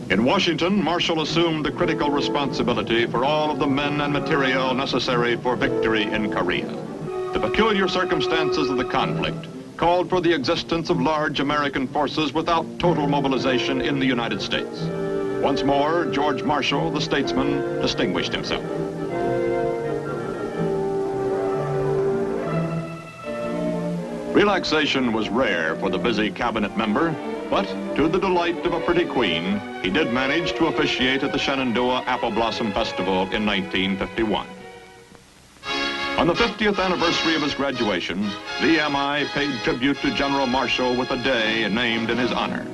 In Washington, Marshall assumed the critical responsibility for all of the men and material necessary for victory in Korea. The peculiar circumstances of the conflict called for the existence of large American forces without total mobilization in the United States. Once more, George Marshall, the statesman, distinguished himself. Relaxation was rare for the busy cabinet member, but to the delight of a pretty queen, he did manage to officiate at the Shenandoah Apple Blossom Festival in 1951. On the 50th anniversary of his graduation, VMI paid tribute to General Marshall with a day named in his honor.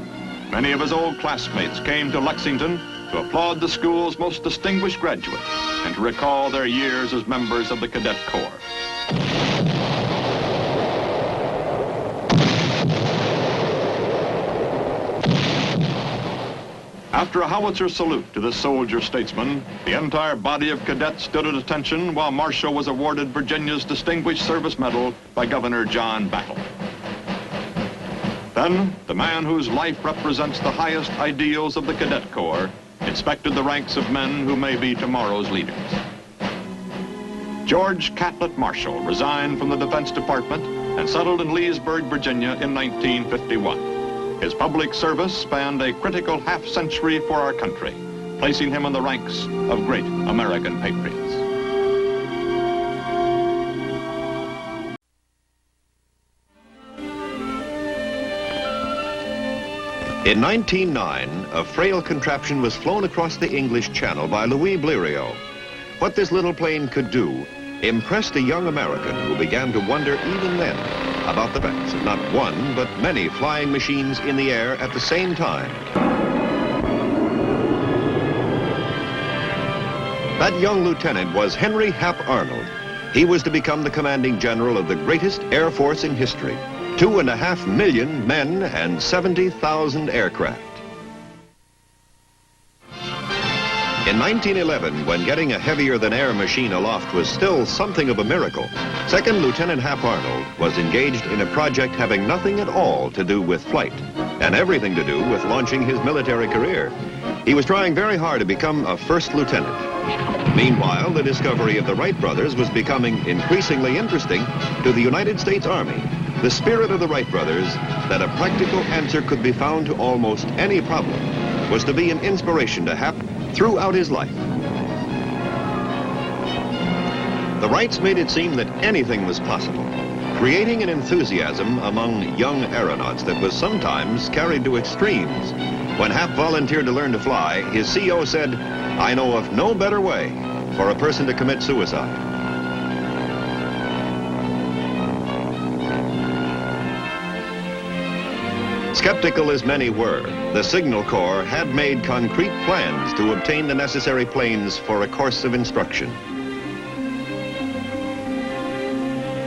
Many of his old classmates came to Lexington to applaud the school's most distinguished graduate and to recall their years as members of the Cadet Corps. After a howitzer salute to this soldier statesman, the entire body of cadets stood at attention while Marshall was awarded Virginia's Distinguished Service Medal by Governor John Battle. Then, the man whose life represents the highest ideals of the Cadet Corps inspected the ranks of men who may be tomorrow's leaders. George Catlett Marshall resigned from the Defense Department and settled in Leesburg, Virginia in 1951. His public service spanned a critical half-century for our country, placing him in the ranks of great American patriots. In 1909, a frail contraption was flown across the English Channel by Louis Blériot. What this little plane could do impressed a young American who began to wonder even then about the effects of not one, but many flying machines in the air at the same time. That young lieutenant was Henry Hap Arnold. He was to become the commanding general of the greatest air force in history. 2.5 million men and 70,000 aircraft. In 1911, when getting a heavier-than-air machine aloft was still something of a miracle, Second Lieutenant Hap Arnold was engaged in a project having nothing at all to do with flight and everything to do with launching his military career. He was trying very hard to become a first lieutenant. Meanwhile, the discovery of the Wright brothers was becoming increasingly interesting to the United States Army. The spirit of the Wright brothers, that a practical answer could be found to almost any problem, was to be an inspiration to Hap throughout his life. the Wrights made it seem that anything was possible, creating an enthusiasm among young aeronauts that was sometimes carried to extremes. When Hap volunteered to learn to fly, his CO said, "I know of no better way for a person to commit suicide." Skeptical as many were, the Signal Corps had made concrete plans to obtain the necessary planes for a course of instruction.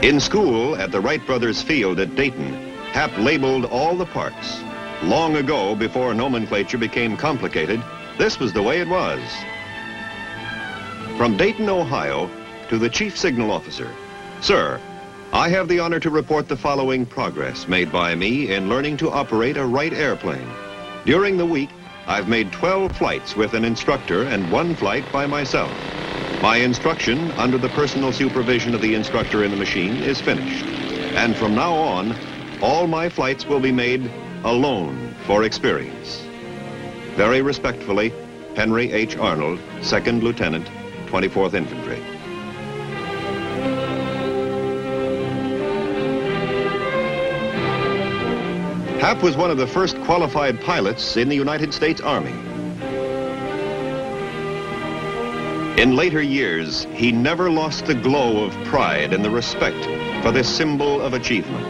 In school at the Wright Brothers Field at Dayton, Hap labeled all the parts. Long ago, before nomenclature became complicated, this was the way it was. From Dayton, Ohio, to the Chief Signal Officer. "Sir, I have the honor to report the following progress made by me in learning to operate a Wright airplane. During the week, I've made 12 flights with an instructor and 1 flight by myself. My instruction, under the personal supervision of the instructor in the machine, is finished. And from now on, all my flights will be made alone for experience. Very respectfully, Henry H. Arnold, 2nd Lieutenant, 24th Infantry." Hap was one of the first qualified pilots in the United States Army. In later years, he never lost the glow of pride and the respect for this symbol of achievement.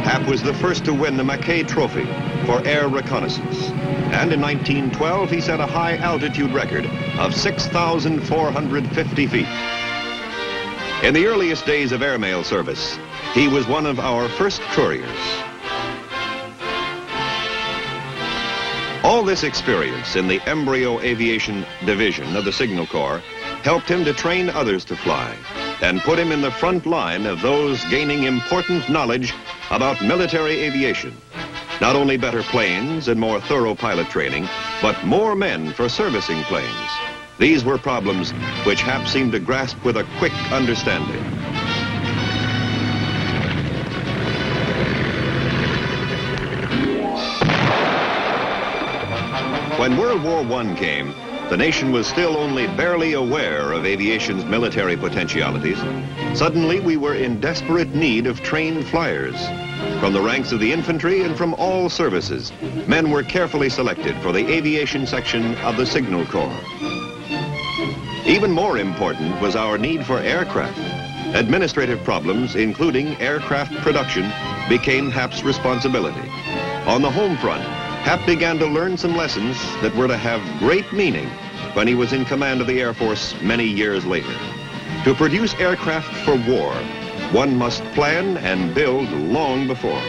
Hap was the first to win the Mackay Trophy for air reconnaissance. And in 1912, he set a high altitude record of 6,450 feet. In the earliest days of airmail service, he was one of our first couriers. All this experience in the embryo aviation division of the Signal Corps helped him to train others to fly and put him in the front line of those gaining important knowledge about military aviation. Not only better planes and more thorough pilot training, but more men for servicing planes. These were problems which Hap seemed to grasp with a quick understanding. When World War I came, the nation was still only barely aware of aviation's military potentialities. Suddenly, we were in desperate need of trained flyers. From the ranks of the infantry and from all services, men were carefully selected for the aviation section of the Signal Corps. Even more important was our need for aircraft. Administrative problems, including aircraft production, became Hap's responsibility. On the home front, Hap began to learn some lessons that were to have great meaning when he was in command of the Air Force many years later. To produce aircraft for war, one must plan and build long before.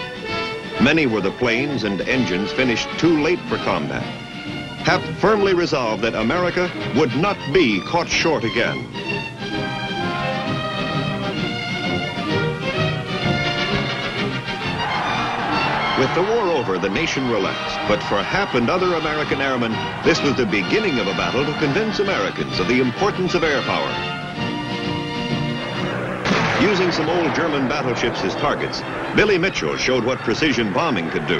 Many were the planes and engines finished too late for combat. Hap firmly resolved that America would not be caught short again. With the war over, the nation relaxed, but for Hap and other American airmen, this was the beginning of a battle to convince Americans of the importance of air power. Using some old German battleships as targets, Billy Mitchell showed what precision bombing could do.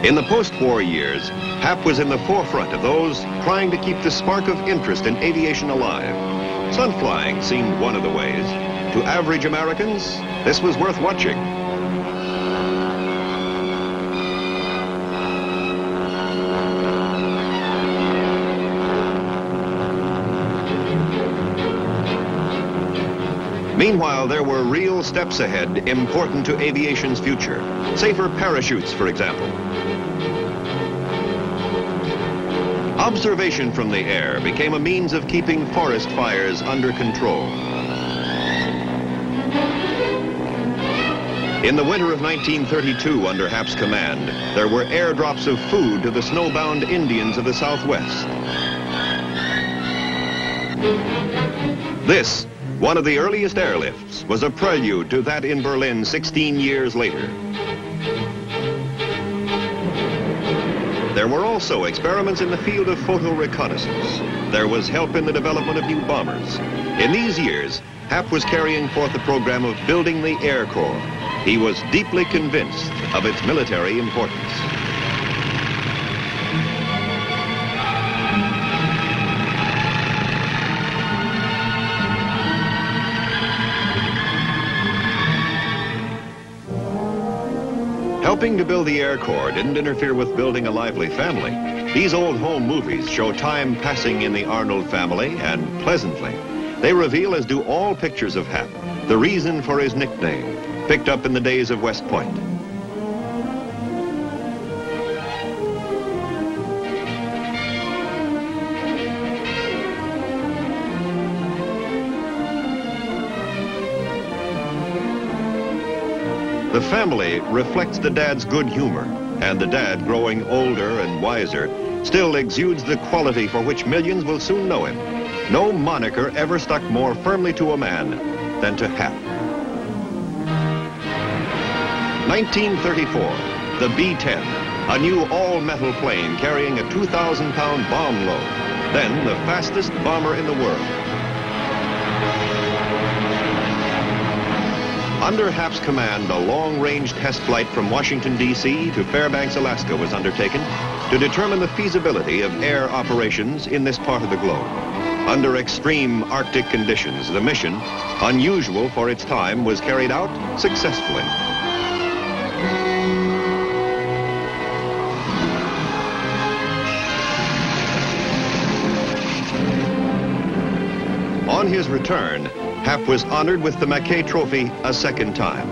In the post-war years, Hap was in the forefront of those trying to keep the spark of interest in aviation alive. Stunt flying seemed one of the ways. To average Americans, this was worth watching. Meanwhile, there were real steps ahead important to aviation's future. Safer parachutes, for example. Observation from the air became a means of keeping forest fires under control. In the winter of 1932, under Hap's command, there were airdrops of food to the snowbound Indians of the Southwest. This, one of the earliest airlifts, was a prelude to that in Berlin 16 years later. There were also experiments in the field of photo reconnaissance. There was help in the development of new bombers. In these years, Hap was carrying forth the program of building the Air Corps. he was deeply convinced of its military importance. Helping to build the Air Corps didn't interfere with building a lively family. These old home movies show time passing in the Arnold family, and pleasantly. They reveal, as do all pictures of Hap, the reason for his nickname, picked up in the days of West Point. The family reflects the dad's good humor, and the dad, growing older and wiser, still exudes the quality for which millions will soon know him. No moniker ever stuck more firmly to a man than to Hap. 1934, the B-10, a new all-metal plane carrying a 2,000-pound bomb load, then the fastest bomber in the world. Under Hap's command, a long-range test flight from Washington, D.C. to Fairbanks, Alaska was undertaken to determine the feasibility of air operations in this part of the globe. Under extreme Arctic conditions, the mission, unusual for its time, was carried out successfully. On his return, Hap was honored with the Mackay Trophy a second time.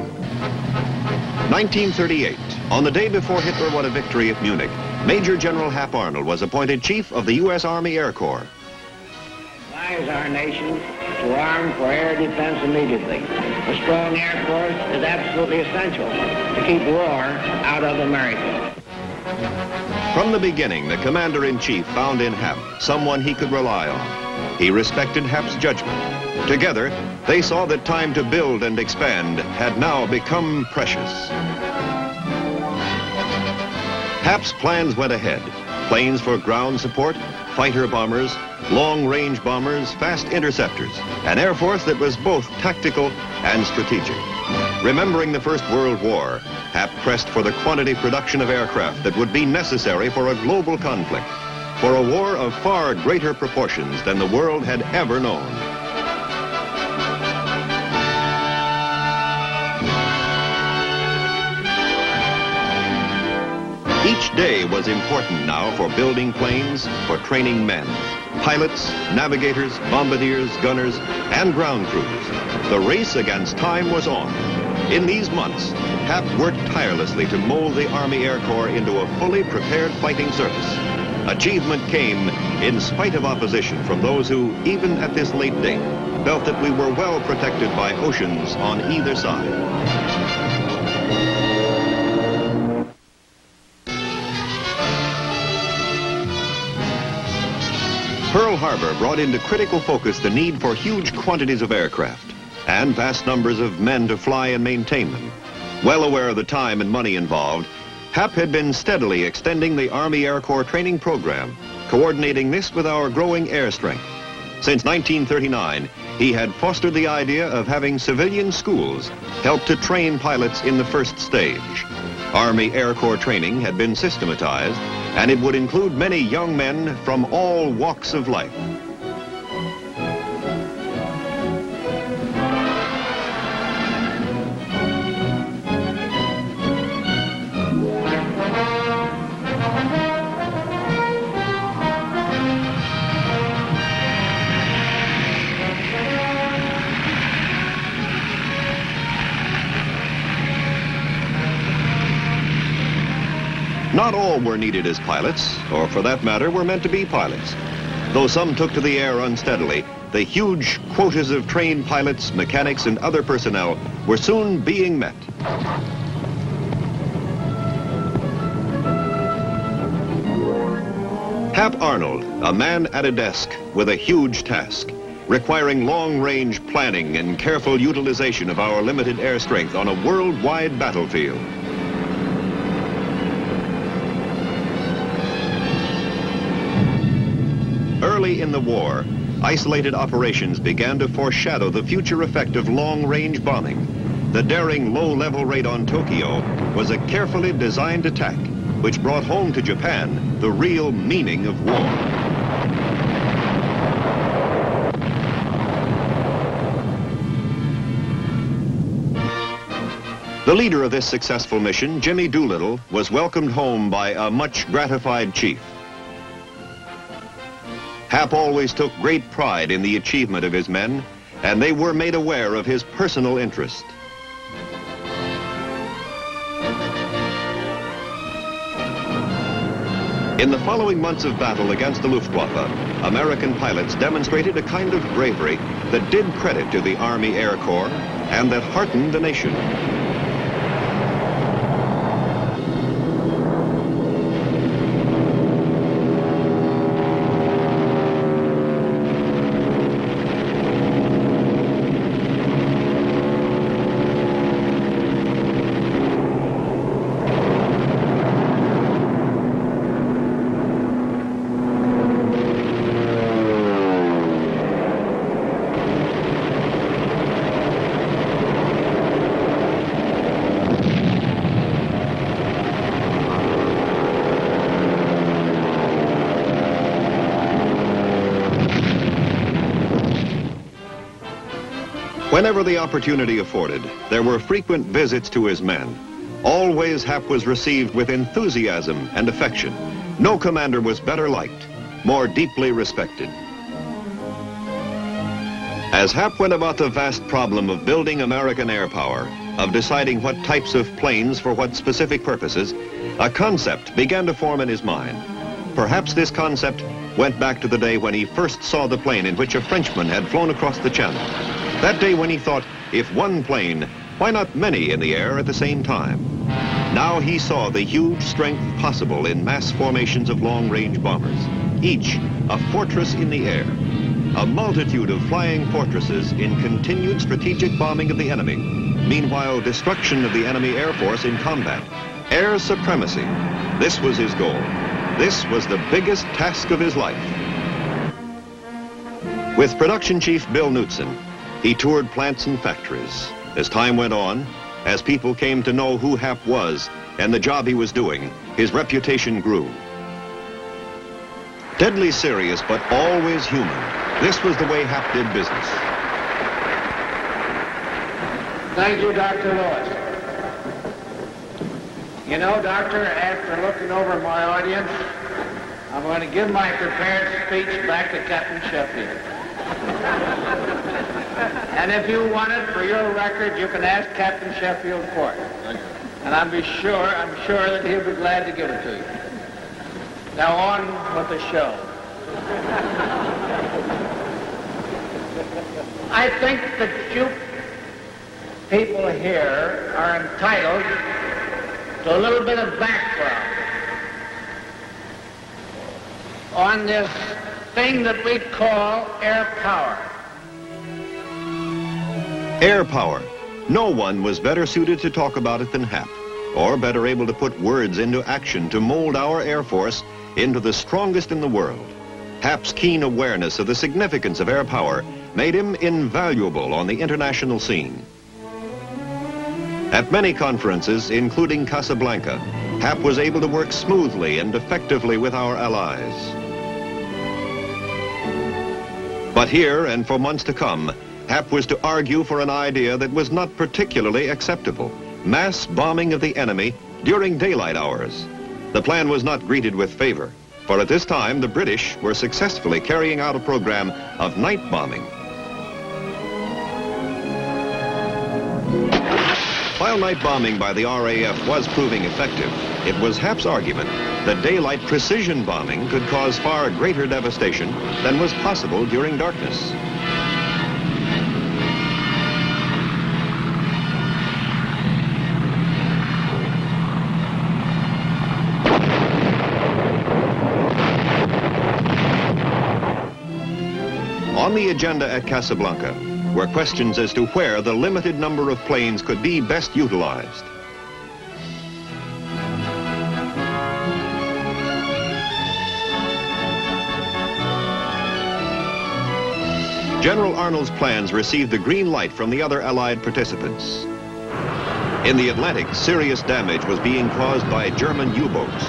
1938, on the day before Hitler won a victory at Munich, Major General Hap Arnold was appointed Chief of the U.S. Army Air Corps. Lies our nation to arm for air defense immediately. A strong Air Force is absolutely essential to keep war out of America. From the beginning, the Commander-in-Chief found in Hap someone he could rely on. He respected Hap's judgment. Together, they saw that time to build and expand had now become precious. Hap's plans went ahead. Planes for ground support, fighter bombers, long-range bombers, fast interceptors, an Air Force that was both tactical and strategic. Remembering the First World War, Hap pressed for the quantity production of aircraft that would be necessary for a global conflict, for a war of far greater proportions than the world had ever known. Each day was important now for building planes, for training men. Pilots, navigators, bombardiers, gunners, and ground crews. The race against time was on. In these months, Hap worked tirelessly to mold the Army Air Corps into a fully prepared fighting service. Achievement came in spite of opposition from those who, even at this late date, felt that we were well protected by oceans on either side. Pearl Harbor brought into critical focus the need for huge quantities of aircraft and vast numbers of men to fly and maintain them. Well aware of the time and money involved, Hap had been steadily extending the Army Air Corps training program, coordinating this with our growing air strength. Since 1939, he had fostered the idea of having civilian schools help to train pilots in the first stage. Army Air Corps training had been systematized, and it would include many young men from all walks of life. Not all were needed as pilots, or for that matter, were meant to be pilots. Though some took to the air unsteadily, the huge quotas of trained pilots, mechanics, and other personnel were soon being met. Hap Arnold, a man at a desk with a huge task, requiring long-range planning and careful utilization of our limited air strength on a worldwide battlefield. Early in the war, isolated operations began to foreshadow the future effect of long-range bombing. the daring low-level raid on Tokyo was a carefully designed attack which brought home to Japan the real meaning of war. The leader of this successful mission, Jimmy Doolittle, was welcomed home by a much gratified chief. Hap always took great pride in the achievement of his men, and they were made aware of his personal interest. In the following months of battle against the Luftwaffe, American pilots demonstrated a kind of bravery that did credit to the Army Air Corps and that heartened the nation. Whenever the opportunity afforded, there were frequent visits to his men. Always Hap was received with enthusiasm and affection. No commander was better liked, more deeply respected. As Hap went about the vast problem of building American air power, of deciding what types of planes for what specific purposes, a concept began to form in his mind. Perhaps this concept went back to the day when he first saw the plane in which a Frenchman had flown across the channel. That day when he thought, if one plane, why not many in the air at the same time? Now he saw the huge strength possible in mass formations of long-range bombers, each a fortress in the air, a multitude of flying fortresses in continued strategic bombing of the enemy. Meanwhile, destruction of the enemy air force in combat. Air supremacy. This was his goal. This was the biggest task of his life. With production chief Bill Knutson, he toured plants and factories. As time went on, as people came to know who Hap was and the job he was doing, his reputation grew. Deadly serious, but always human. This was the way Hap did business. Thank you, Dr. Lewis. You know, Doctor, after looking over my audience, I'm going to give my prepared speech back to Captain Sheffield. And if you want it for your record, you can ask Captain Sheffield for it. And I'm sure that he'll be glad to give it to you. Now on with the show. I think that you people here are entitled to a little bit of background on this thing that we call air power. Air power. No one was better suited to talk about it than Hap, or better able to put words into action to mold our Air Force into the strongest in the world. Hap's keen awareness of the significance of air power made him invaluable on the international scene. At many conferences, including Casablanca, Hap was able to work smoothly and effectively with our allies. But here, and for months to come, Hap was to argue for an idea that was not particularly acceptable: mass bombing of the enemy during daylight hours. The plan was not greeted with favor, for at this time the British were successfully carrying out a program of night bombing. While night bombing by the RAF was proving effective, it was Hap's argument that daylight precision bombing could cause far greater devastation than was possible during darkness. On the agenda at Casablanca were questions as to where the limited number of planes could be best utilized. General Arnold's plans received the green light from the other Allied participants. In the Atlantic, serious damage was being caused by German U-boats.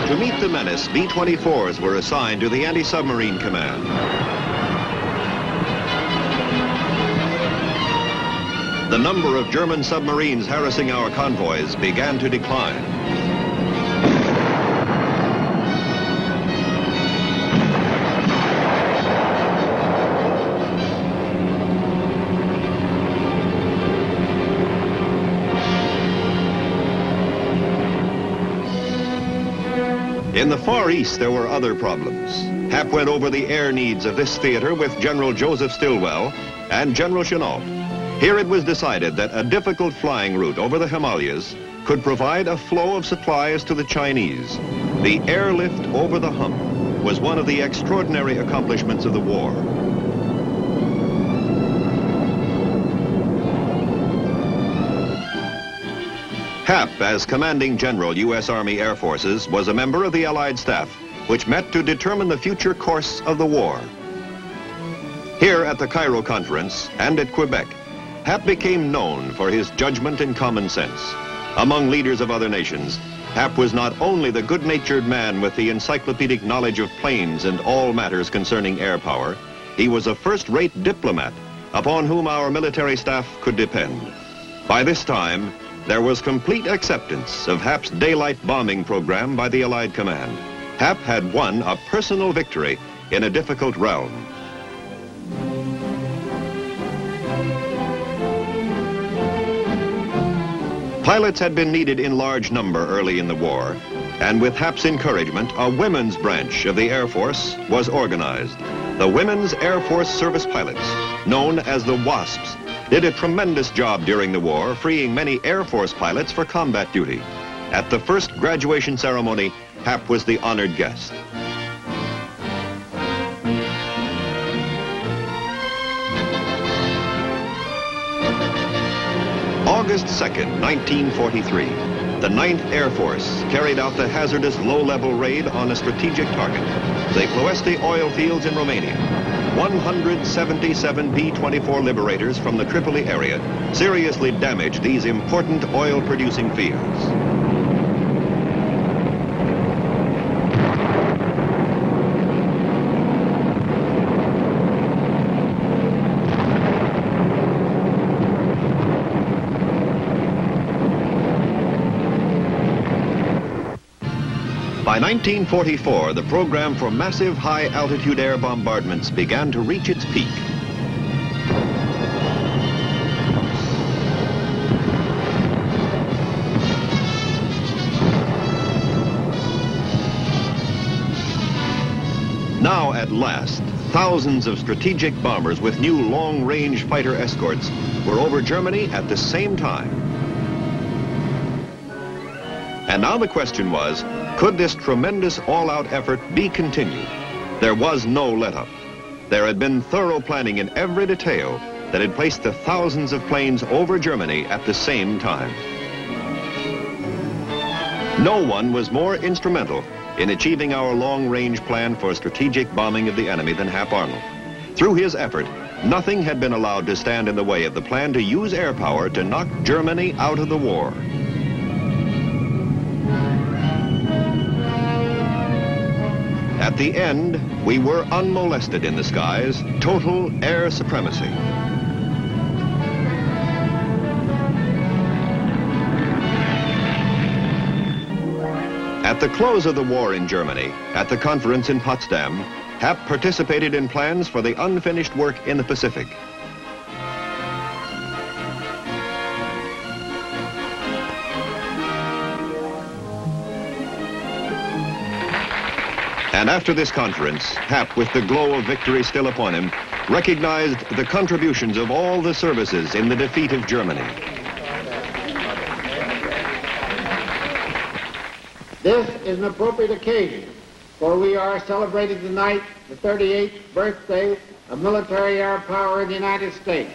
To meet the menace, B-24s were assigned to the anti-submarine command. The number of German submarines harassing our convoys began to decline. In the Far East, there were other problems. Hap went over the air needs of this theater with General Joseph Stilwell and General Chennault. Here it was decided that a difficult flying route over the Himalayas could provide a flow of supplies to the Chinese. The airlift over the hump was one of the extraordinary accomplishments of the war. Hap, as commanding general, U.S. Army Air Forces, was a member of the Allied staff, which met to determine the future course of the war. Here at the Cairo Conference and at Quebec, Hap became known for his judgment and common sense. Among leaders of other nations, Hap was not only the good-natured man with the encyclopedic knowledge of planes and all matters concerning air power, he was a first-rate diplomat upon whom our military staff could depend. By this time, there was complete acceptance of Hap's daylight bombing program by the Allied command. Hap had won a personal victory in a difficult realm. Pilots had been needed in large number early in the war, and with Hap's encouragement, a women's branch of the Air Force was organized. The Women's Air Force Service Pilots, known as the WASPs, did a tremendous job during the war, freeing many Air Force pilots for combat duty. At the first graduation ceremony, Hap was the honored guest. August 2nd, 1943, the 9th Air Force carried out the hazardous low-level raid on a strategic target, the Ploiești oil fields in Romania. 177 B-24 Liberators from the Tripoli area seriously damaged these important oil-producing fields. By 1944, the program for massive high-altitude air bombardments began to reach its peak. Now, at last, thousands of strategic bombers with new long-range fighter escorts were over Germany at the same time. And now the question was, could this tremendous all-out effort be continued? There was no let-up. There had been thorough planning in every detail that had placed the thousands of planes over Germany at the same time. No one was more instrumental in achieving our long-range plan for strategic bombing of the enemy than Hap Arnold. Through his effort, nothing had been allowed to stand in the way of the plan to use air power to knock Germany out of the war. At the end, we were unmolested in the skies, total air supremacy. At the close of the war in Germany, at the conference in Potsdam, Hap participated in plans for the unfinished work in the Pacific. And after this conference, Hap, with the glow of victory still upon him, recognized the contributions of all the services in the defeat of Germany. This is an appropriate occasion, for we are celebrating tonight the 38th birthday of military air power in the United States.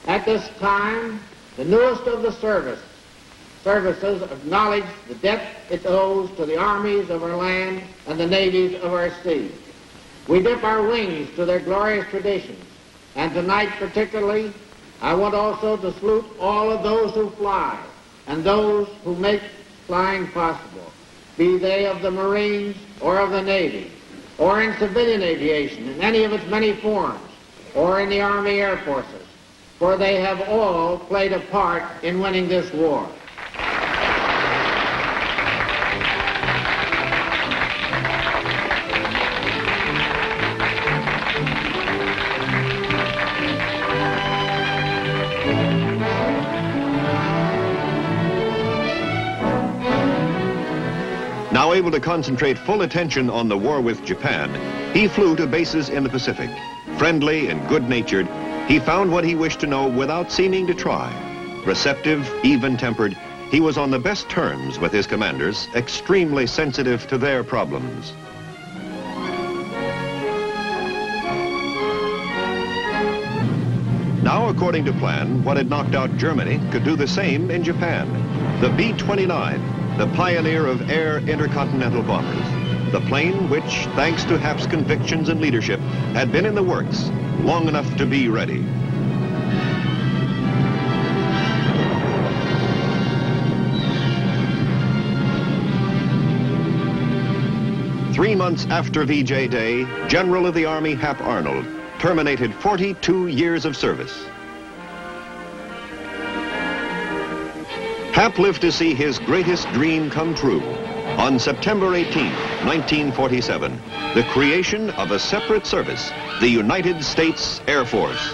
At this time, the newest of the services acknowledge the debt it owes to the armies of our land and the navies of our sea. We dip our wings to their glorious traditions, and tonight particularly, I want also to salute all of those who fly and those who make flying possible, be they of the Marines or of the Navy, or in civilian aviation in any of its many forms, or in the Army Air Forces, for they have all played a part in winning this war. Now able to concentrate full attention on the war with Japan, he flew to bases in the Pacific. Friendly and good-natured, he found what he wished to know without seeming to try. Receptive, even-tempered, he was on the best terms with his commanders, extremely sensitive to their problems. Now, according to plan, what had knocked out Germany could do the same in Japan. The B-29, the pioneer of air intercontinental bombers. The plane which, thanks to Hap's convictions and leadership, had been in the works long enough to be ready. Three months after VJ Day, General of the Army Hap Arnold terminated 42 years of service. Hap lived to see his greatest dream come true. On September 18, 1947, the creation of a separate service, the United States Air Force.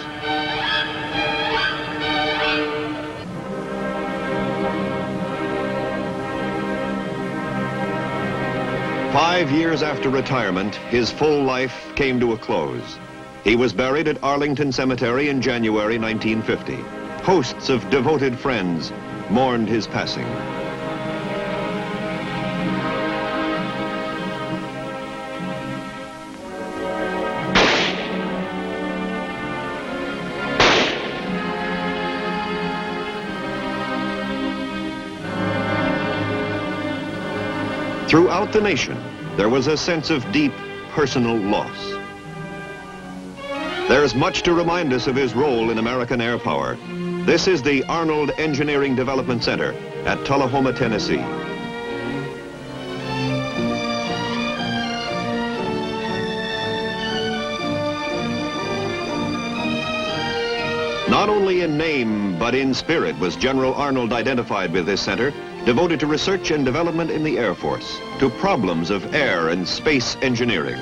Five years after retirement, his full life came to a close. He was buried at Arlington Cemetery in January 1950. Hosts of devoted friends mourned his passing. Throughout the nation, there was a sense of deep personal loss. There's much to remind us of his role in American air power. This is the Arnold Engineering Development Center at Tullahoma, Tennessee. Not only in name, but in spirit was General Arnold identified with this center, devoted to research and development in the Air Force, to problems of air and space engineering.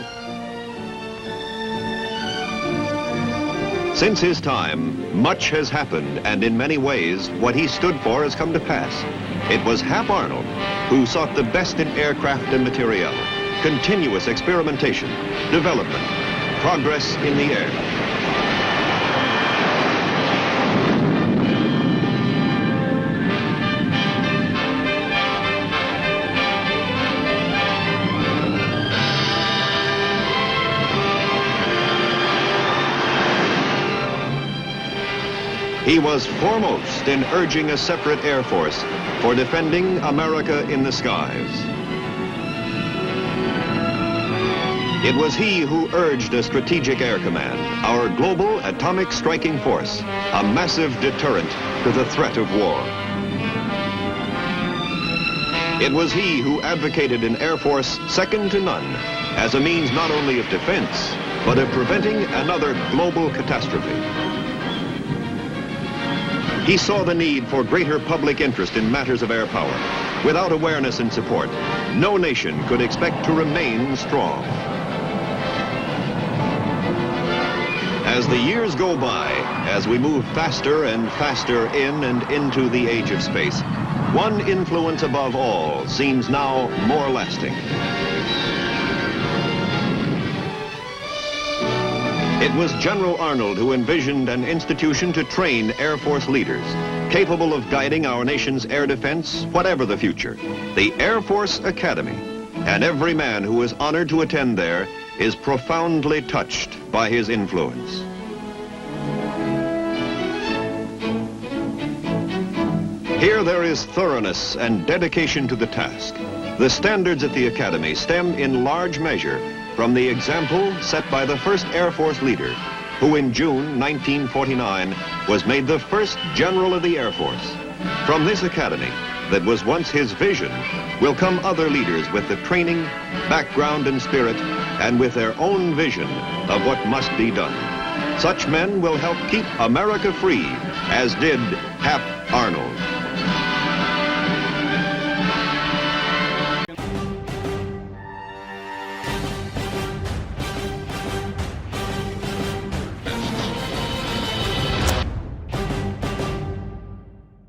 Since his time, much has happened, and in many ways, what he stood for has come to pass. It was Hap Arnold who sought the best in aircraft and materiel, continuous experimentation, development, progress in the air. He was foremost in urging a separate Air Force for defending America in the skies. It was he who urged a strategic air command, our global atomic striking force, a massive deterrent to the threat of war. It was he who advocated an Air Force second to none as a means not only of defense, but of preventing another global catastrophe. He saw the need for greater public interest in matters of air power. Without awareness and support, no nation could expect to remain strong. As the years go by, as we move faster and faster in and into the age of space, one influence above all seems now more lasting. It was General Arnold who envisioned an institution to train Air Force leaders, capable of guiding our nation's air defense, whatever the future. The Air Force Academy. And every man who is honored to attend there is profoundly touched by his influence. Here there is thoroughness and dedication to the task. The standards at the Academy stem in large measure from the example set by the first Air Force leader, who in June 1949 was made the first General of the Air Force. From this Academy, that was once his vision, will come other leaders with the training, background, and spirit, and with their own vision of what must be done. Such men will help keep America free, as did Hap Arnold.